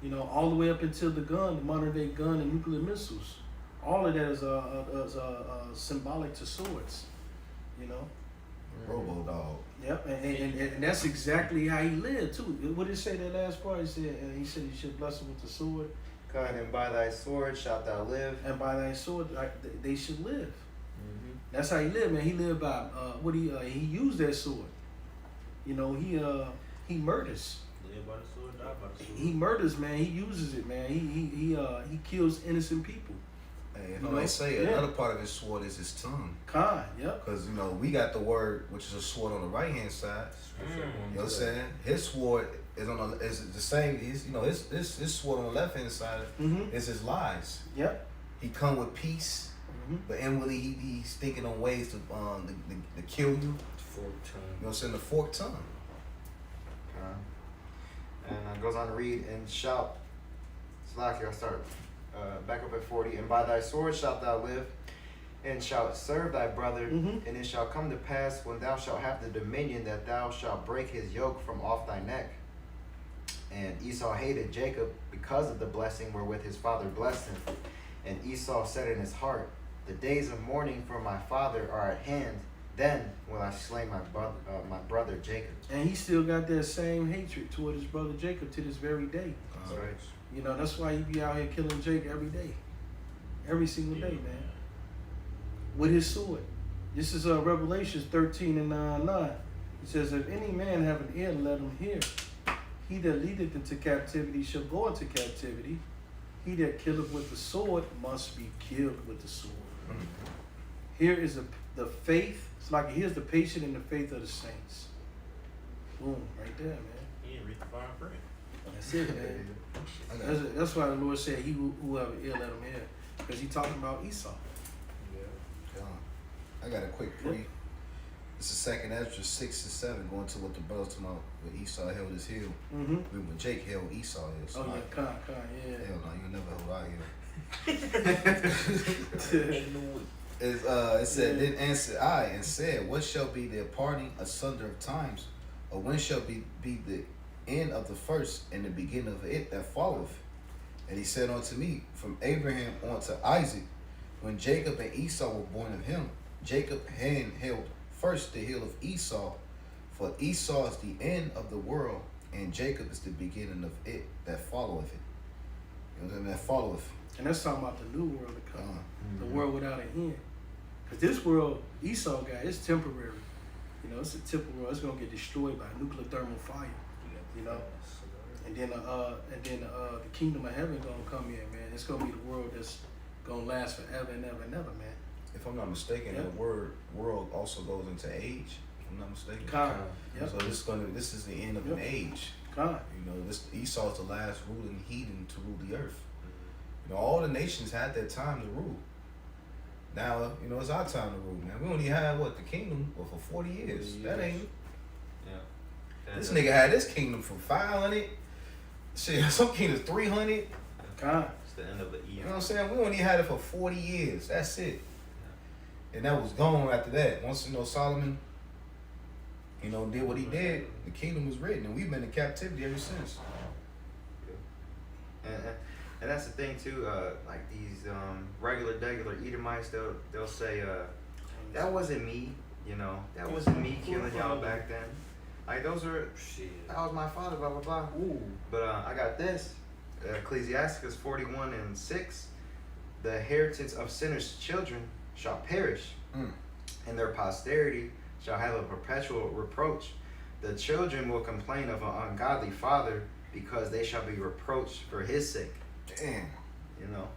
You know, all the way up until the gun, the modern day gun and nuclear missiles. All of that is symbolic to swords. You know. Robo Dog. Yep, and that's exactly how he lived too. What did it say that last part? He said you should bless him with the sword, And by thy sword shalt thou live. and by thy sword they should live. Mm-hmm. That's how he lived, man. He lived by he used that sword. You know, he murders. Live by the sword, die by the sword. He murders, man. He uses it, man. He kills innocent people. Hey, You they know? say Yeah. another part of his sword is his tongue. Khan, yep. Because, you know, we got the word, which is a sword on the right hand side. You know what I'm saying? His sword is the same. His sword on the left hand side Mm-hmm. is his lies. Yep. He come with peace, Mm-hmm. but inwardly he's thinking on ways to kill you. You know forked tongue. what I'm saying? The forked tongue. And it goes on to read, and shalt, Slack here, I'll start back up at 40. And by thy sword shalt thou live, and shalt serve thy brother, Mhm. and it shall come to pass when thou shalt have the dominion that thou shalt break his yoke from off thy neck. And Esau hated Jacob because of the blessing wherewith his father blessed him. And Esau said in his heart, the days of mourning for my father are at hand. Then will I slay my brother Jacob. And he still got that same hatred toward his brother Jacob to this very day. That's right. You know, that's why he be out here killing Jake every day. Every single day, man. With his sword. This is Revelations 13 and 9. It says, if any man have an ear, let him hear. He that leadeth into captivity shall go into captivity. He that killeth with the sword must be killed with the sword. Here is the faith. It's like here's the patience and the faith of the saints. Boom, right there, man. He didn't read the fine print. That's it, man. I got, That's why the Lord said, he who have an ear, let him hear. Because he talking about Esau. I got a quick pre. This is 2nd Ezra 6 and 7, going to what the brothers talking about with Esau held his heel. Mm-hmm. When Jake held Esau heel. So Oh, yeah, I- con, yeah. Hell no, you never hold our heel. It said, Yeah. then answered I and said, what shall be the parting asunder of times? Or when shall be the end of the first and the beginning of it that followeth? And he said unto me, from Abraham on to Isaac, when Jacob and Esau were born of him, Jacob hand held first the heel of Esau, for Esau is the end of the world, and Jacob is the beginning of it that followeth it. You know what I mean? That followeth. And that's talking about the new world to come. The Mm-hmm. world without an end. Because this world, Esau got, it's temporary. You know, it's a temporary world. It's going to get destroyed by nuclear thermal fire. You know? And then the kingdom of heaven going to come in, man. It's going to be the world that's going to last forever and ever and ever, man. If I'm not mistaken, Yeah. the word world also goes into age. If I'm not mistaken. Con. Yep. So this is the end of an age. Con. You know, Esau is the last ruling heathen to rule the earth. You know, all the nations had their time to rule. Now, you know, it's our time to rule, man. We only had the kingdom for 40 years. That ain't. Yeah. This nigga had this kingdom for 500. Shit, some kingdoms 300. Con. It's the end of the You know eon. what I'm saying? We only had it for 40 years. That's it. And that was gone after that. Once, you know, Solomon, you know, did what he did, the kingdom was written, and we've been in captivity ever since. And that's the thing too. Like these regular Edomites, they'll say, that wasn't me. You know, that wasn't me killing y'all back then. Like those are that was my father. Blah blah blah. Ooh. But I got this. Ecclesiasticus 41 and 6. The inheritance of sinners' children shall perish, and their posterity shall have a perpetual reproach. The children will complain of an ungodly father, because they shall be reproached for his sake. Damn. You know,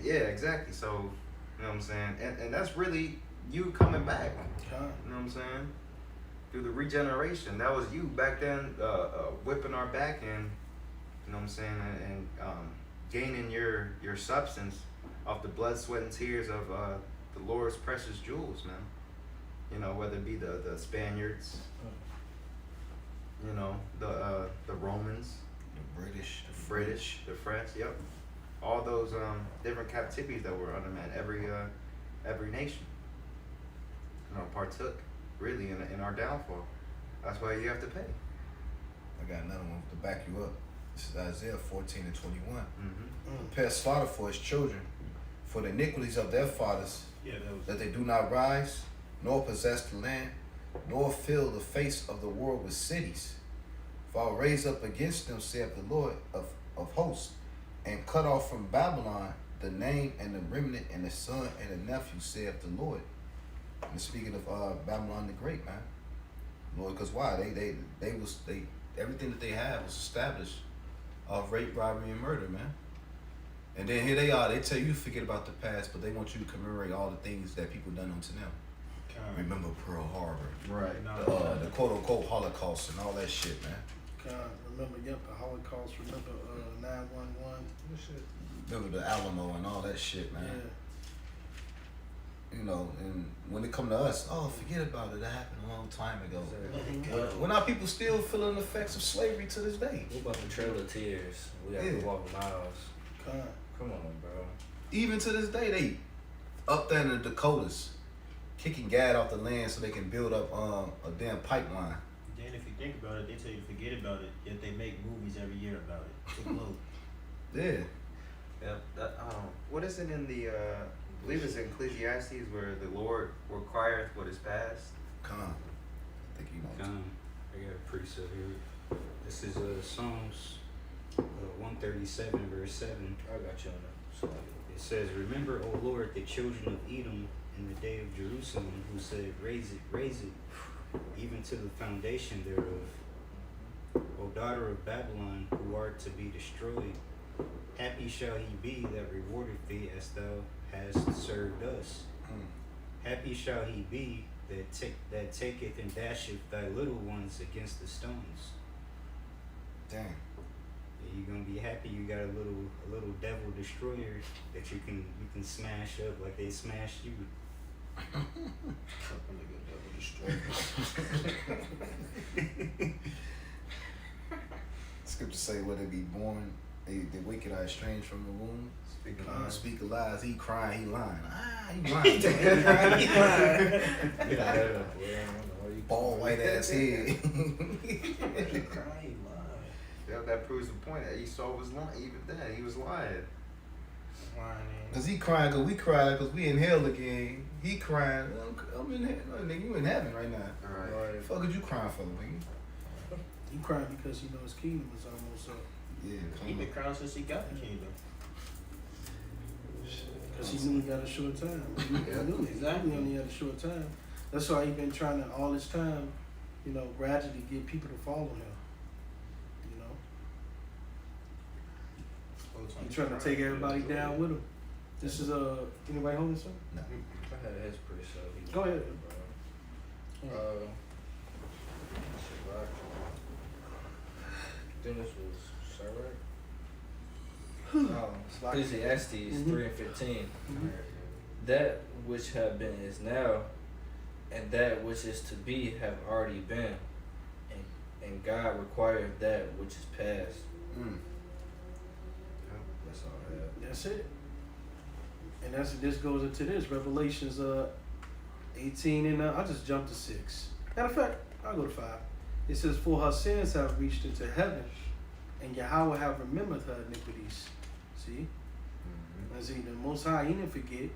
yeah, exactly. So, you know what I'm saying, and that's really you coming back. Con. You know what I'm saying? Through the regeneration, that was you back then, whipping our back and, you know what I'm saying, and gaining your substance off the blood, sweat, and tears of the Lord's precious jewels, man. You know, whether it be the Spaniards, you know, the Romans, The British. the French, yep. All those different captivities that were under, man. Every nation, you know, partook really in our downfall. That's why you have to pay. I got another one to back you up. This is Isaiah 14 and 21. Mm-hmm. Prepare slaughter for his children, for the iniquities of their fathers, Yeah, that was. that they do not rise, nor possess the land, nor fill the face of the world with cities. For I'll raise up against them, saith the Lord of hosts, and cut off from Babylon the name and the remnant and the son and the nephew, saith the Lord. And speaking of Babylon the Great, man, Lord, because why? They everything that they had was established of rape, robbery, and murder, man. And then here they are. They tell you to forget about the past, but they want you to commemorate all the things that people done unto them. Remember Pearl Harbor, Right. the quote unquote Holocaust, and all that shit, man. Con. Remember, the Holocaust. Remember 9/11. Remember the Alamo and all that shit, man. Yeah. You know, and when it come to us, oh, forget about it. That happened a long time ago. Mhm. When our people still feeling the effects of slavery to this day. What about the Trail of Tears? We have to walk miles. Con. Come on, bro. Even to this day, up there in the Dakotas, kicking Gad off the land so they can build up a damn pipeline. Then if you think about it, they tell you to forget about it, yet they make movies every year about it. To gloat. Yeah. Yeah. What is it in the? I believe it's in Ecclesiastes where the Lord requireth what is past. Come on. I think you know. Come, I got a precept here. This is Psalms 137 verse 7. I got you on that. It says, "Remember, O Lord, the children of Edom in the day of Jerusalem, who said, raise it, even to the foundation thereof. O daughter of Babylon, who art to be destroyed, happy shall he be that rewardeth thee as thou hast served us. Happy shall he be that taketh and dasheth thy little ones against the stones." Damn. You're gonna be happy you got a little devil destroyer that you can smash up like they smashed you. Fucking nigga, devil destroyer. Scripture say, "Where they be born, the wicked are estranged from the womb." Speak of lies, he crying, he lying. He lying. He lying. Bald white ass head. Yeah, that proves the point that Esau was lying. Even then, he was lying. Cause he crying, cause we cry, cause we in hell again. He crying. I'm in hell, nigga. You in heaven right now. All right. The fuck is you crying for, nigga? He crying because he knows his kingdom is almost up. Yeah, He been crying since he got the kingdom. Because he knew he got a short time. He knew exactly only had a short time. That's why he been trying to, all this time, gradually get people to follow him. He trying to take everybody down with him. This is anybody holding this one? No. I had his precept. Go ahead. Then this was Sarah. Ecclesiastes 3:15. That which have been is now, and that which is to be have already been, and God required that which is past. That's all I have. That's it. And this goes into this Revelations 18 and I just jumped to 6. Matter of fact, I'll go to 5. It says, "For her sins have reached into heaven, and Yahweh have remembered her iniquities." See? And see, the Most High, he didn't forget.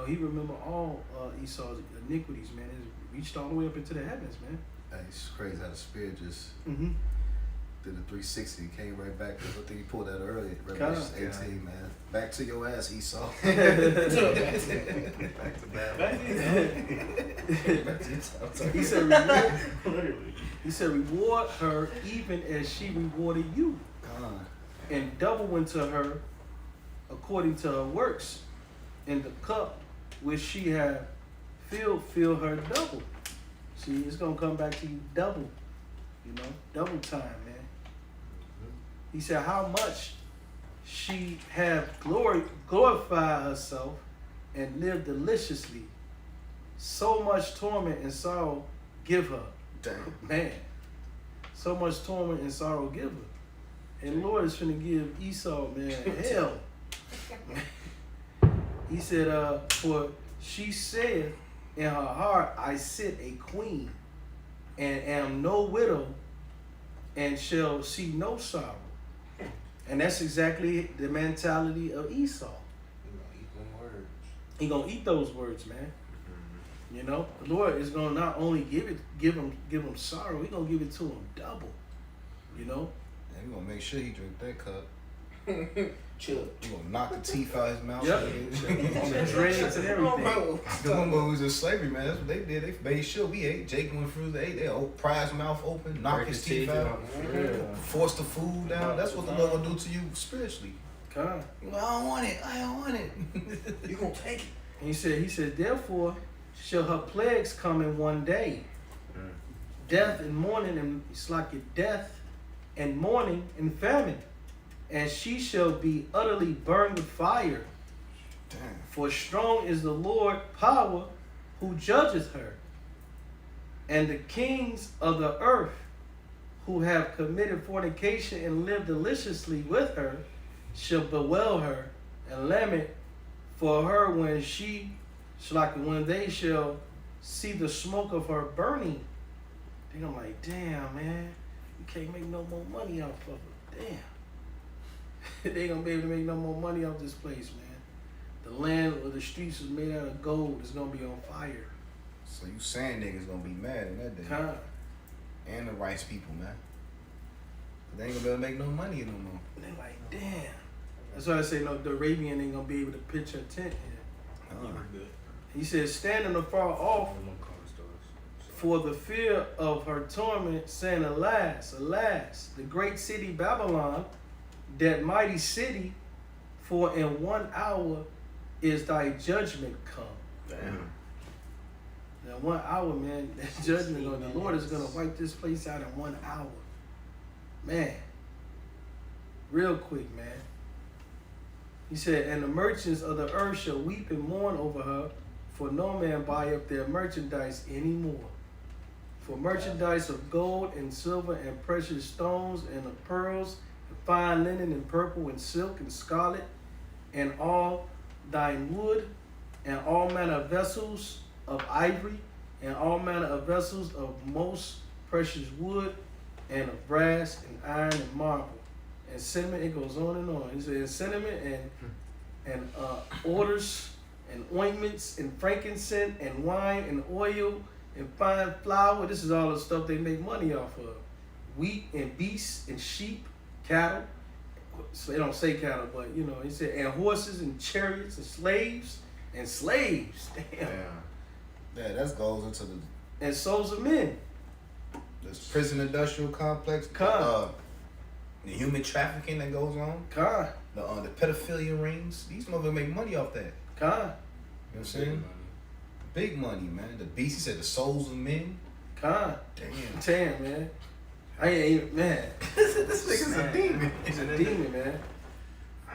He remembered all Esau's iniquities, man. It reached all the way up into the heavens, man. Hey, it's crazy how the spirit just Mm-hmm. did a 360, came right back. I think you pulled that earlier, Revelation 18, man. Back to your ass, Esau. Back to Babylon. He said, reward her even as she rewarded you, and double unto her according to her works. In the cup which she had filled, fill her double. See, it's gonna come back to you double. Double time, man. He said, how much she have glorified herself and lived deliciously. So much torment and sorrow give her. Damn. Man, so much torment and sorrow give her. And Lord is finna give Esau, man, hell. He said, for she said in her heart, I sit a queen and am no widow and shall see no sorrow. And that's exactly the mentality of Esau. He gonna eat those words, man. The Lord is gonna not only give him sorrow, he gonna give it to him double. And we gonna make sure he drink that cup. Chill. You gonna knock the teeth out his mouth. Yep. On the dreads and everything. The one was in slavery, man. That's what they did. They made sure we ate. Jake went through. They pry his mouth open, knock his teeth out, force the food down. That's what the Lord will do to you spiritually. God. I don't want it. I don't want it. You gonna take it? And he said, therefore shall her plagues come in one day. Death and mourning, and it's like your death and mourning and famine. And she shall be utterly burned with fire. Damn. For strong is the Lord power who judgeth her. And the kings of the earth who have committed fornication and lived deliciously with her shall bewail her and lament for her when when they shall see the smoke of her burning. Then I'm like, damn, man, you can't make no more money off of it. Damn. They gonna be able to make no more money off this place, man. The land or the streets is made out of gold. It's gonna be on fire. So you saying niggas gonna be mad in that day. Con. And the rice people, man. They ain't gonna be able to make no money no more. And they're like, damn. That's why I say, no, the Arabian ain't gonna be able to pitch a tent here. You were good. He said, standing afar off for the fear of her torment, saying, alas, alas, the great city Babylon, that mighty city, for in 1 hour is thy judgment come. Damn. Now 1 hour, man, that judgment on the Lord is gonna wipe this place out in 1 hour. Man. Real quick, man. He said, and the merchants of the earth shall weep and mourn over her, for no man buy up their merchandise anymore. For merchandise of gold and silver and precious stones and of pearls and fine linen and purple and silk and scarlet and all thine wood and all manner of vessels of ivory and all manner of vessels of most precious wood and of brass and iron and marble and cinnamon. It goes on and on. He says cinnamon and odors and ointments and frankincense and wine and oil and fine flour. This is all the stuff they make money off of. Wheat and beasts and sheep, cattle. So they don't say cattle, but you know, he said, and horses and chariots and slaves. Damn. Yeah, that goes into the And souls of men. this prison industrial complex. Con. The human trafficking that goes on. Con. The pedophilia rings. These motherfuckers make money off that. You know Con. what I'm saying? Big money, man. The beast, he said the souls of men. Con. Damn. Damn, man. I ain't even, man. This nigga's a demon. He's a demon, man.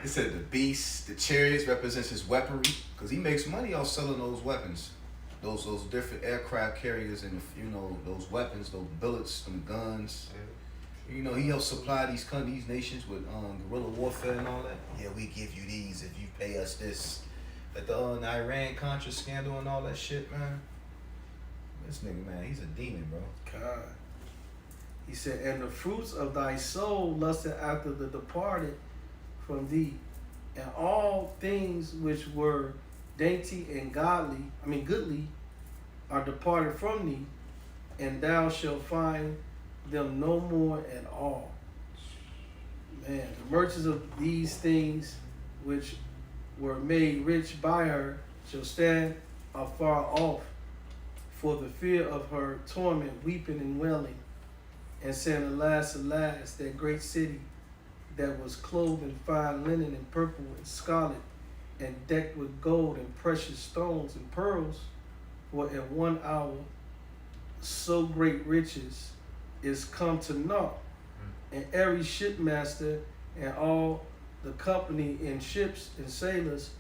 He said the beast, the chariots represents his weaponry, because he makes money off selling those weapons, those different aircraft carriers, and you know those weapons, those bullets, them guns. You know he helps supply these nations with guerrilla warfare and all that. Yeah, we give you these if you pay us this. Like the Iran Contra scandal and all that shit, man. This nigga, man, he's a demon, bro. God. He said, and the fruits of thy soul lusted after the departed from thee, and all things which were dainty and goodly, are departed from thee, and thou shalt find them no more at all. Man, the merchants of these things which were made rich by her shall stand afar off for the fear of her torment, weeping and wailing, and saying, alas, alas, that great city that was clothed in fine linen and purple and scarlet, and decked with gold and precious stones and pearls, for in 1 hour so great riches is come to naught, and every shipmaster and all the company in ships and sailors,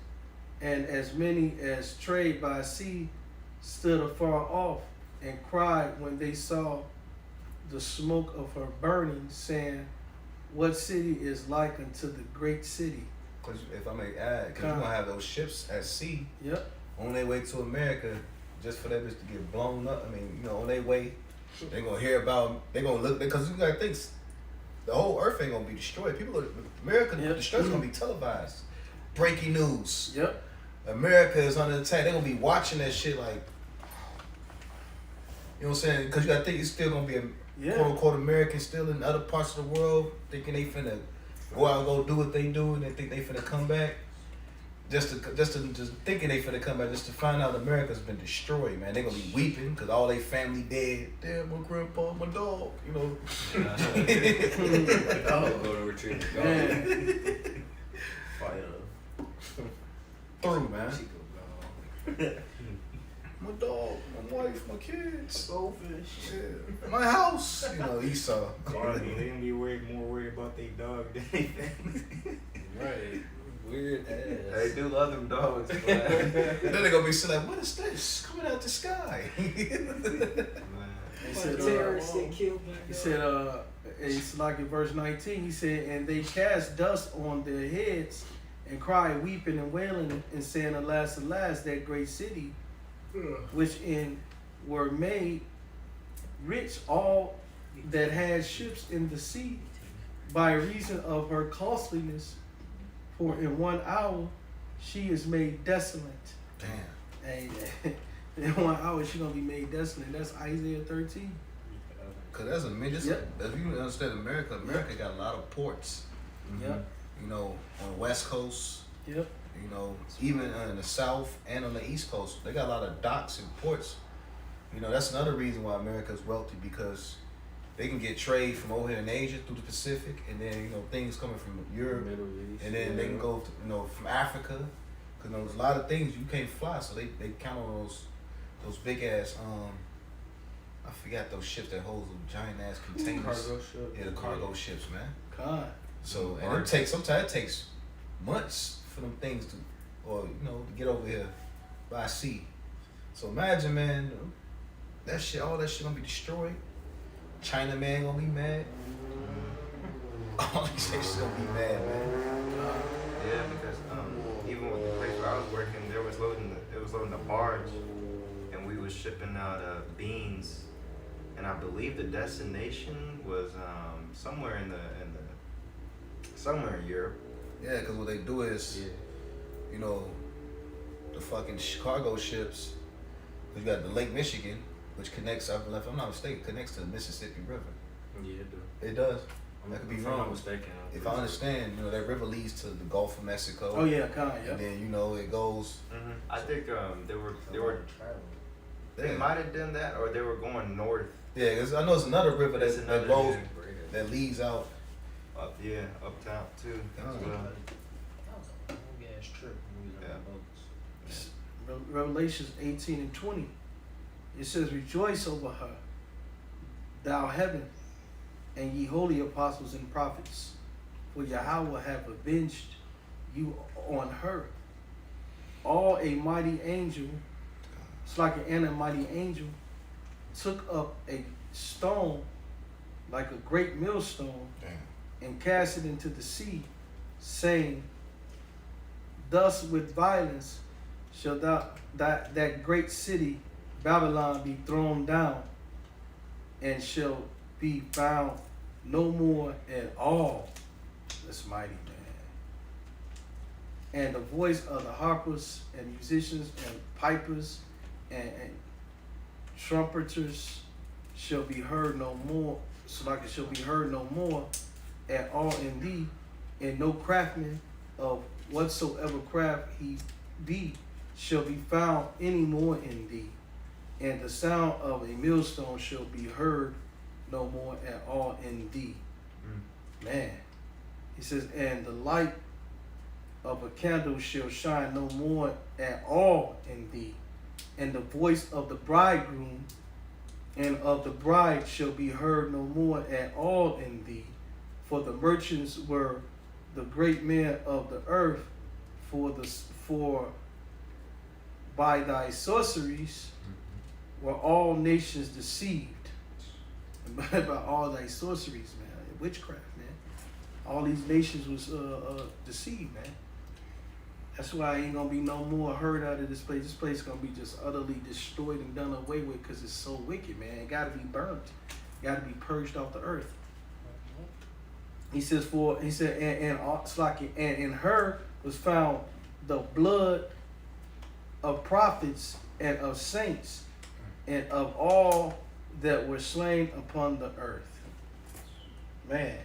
and as many as trade by sea, stood afar off and cried when they saw the smoke of her burning, saying, what city is like unto the great city? Cause if I may add, because you're gonna have those ships at sea Yep. on their way to America, just for that bitch to get blown up. I mean, you know, on their way, they're gonna hear about, they're gonna look, because you gotta think, the whole earth ain't gonna be destroyed. America, the destruction gonna be televised. Breaking news. Yep. America is under attack. They're gonna be watching that shit like, you know what I'm saying? Because you gotta think it's still gonna be a quote unquote American still in other parts of the world, thinking they finna go out and go do what they do, and they think they finna come back. Just thinking they finna come back, just to find out America's been destroyed, man. They gonna be weeping because all they family dead. Damn, my grandpa, my dog, you know. Dog go to retrieve the dog. Man. Fire. Through, man. She go gone. My dog, my wife, my kids, Goldfish. yeah. My house. You know, Esau. They gonna be more worried about their dog than they family. Right. Weird ass. They do love them dogs. Then they're gonna be saying like, what is this coming out the sky? He said, he said, it's like in verse 19, he said, and they cast dust on their heads and cry, weeping and wailing, and saying, alas, alas, that great city, which in were made rich all that had ships in the sea, by reason of her costliness. For in 1 hour she is made desolate. Damn. And in 1 hour she gonna be made desolate. That's Isaiah 13. Cause that's just Yep. if you understand America got a lot of ports. Yep. You know, on the West Coast. Yep. You know, even in the South and on the East Coast, they got a lot of docks and ports. You know, that's another reason why America's wealthy, because they can get trade from over here in Asia through the Pacific, and then, you know, things coming from Europe, Middle East. and then they can go, you know, from Africa, because you know, there's a lot of things you can't fly, so they count on those big ass I forgot those ships that hold those giant ass containers. Cargo ship. Yeah, the cargo ships, man. God. So and sometimes it takes months for them things to, or you know, to get over here by sea. So imagine, man, that shit, all that shit gonna be destroyed. China man gonna be mad. All these shit's gonna be mad, man. Yeah, because even with the place where I was working, it was loading the barge, and we was shipping out beans, and I believe the destination was somewhere in Europe. Yeah, because what they do is, you know, the fucking cargo ships. You got the Lake Michigan, which connects, if I'm not mistaken, connects to the Mississippi River. Yeah, it do. It does. I could be If I'm not wrong. mistaken. If I understand, you know, that river leads to the Gulf of Mexico. Oh yeah, God, And yeah. then, you know, it goes. I think they Yeah. might have done that, or they were going north. Yeah, 'cause I know it's another river It's that another goes, river. that leads out. Uptown too. Oh. As well. That was a long ass trip when we was on the boats. Revelations 18 and 20. It says, rejoice over her, thou heaven, and ye holy apostles and prophets, for Yahweh have avenged you on her. All a mighty angel, it's like a mighty angel, took up a stone like a great millstone and cast it into the sea, saying, thus with violence shall that great city Babylon be thrown down, and shall be found no more at all. That's mighty, man. And the voice of the harpers and musicians and pipers and trumpeters shall be heard no more, so like it shall be heard no more at all in thee, and no craftsman of whatsoever craft he be shall be found any more in thee, and the sound of a millstone shall be heard no more at all in thee. Man, he says, and the light of a candle shall shine no more at all in thee, and the voice of the bridegroom and of the bride shall be heard no more at all in thee, for the merchants were the great men of the earth, for by thy sorceries were all nations deceived. By all thy sorceries, man, witchcraft, man. All these nations was deceived, man. That's why ain't gonna be no more heard out of this place. This place gonna be just utterly destroyed and done away with, because it's so wicked, man. It gotta be burnt. It gotta be purged off the earth. He says, and in her was found the blood of prophets and of saints and of all that were slain upon the earth. Man.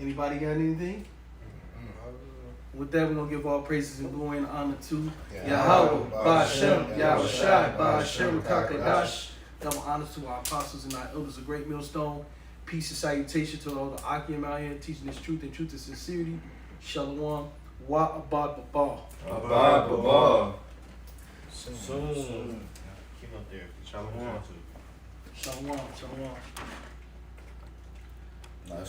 Anybody got anything? With that, we're going to give all praises and glory and honor to Yahweh, Ba'ashem, Yahushai, Ba'ashem, Kakadash. Double honors to our apostles and our elders, a great millstone. Peace and salutation to all the Akim out here teaching this truth and truth and sincerity. Shalom. Wa abad baba. Abad baba. Soon. Keep up there. Shalom. Shalom. Shalom. Nice.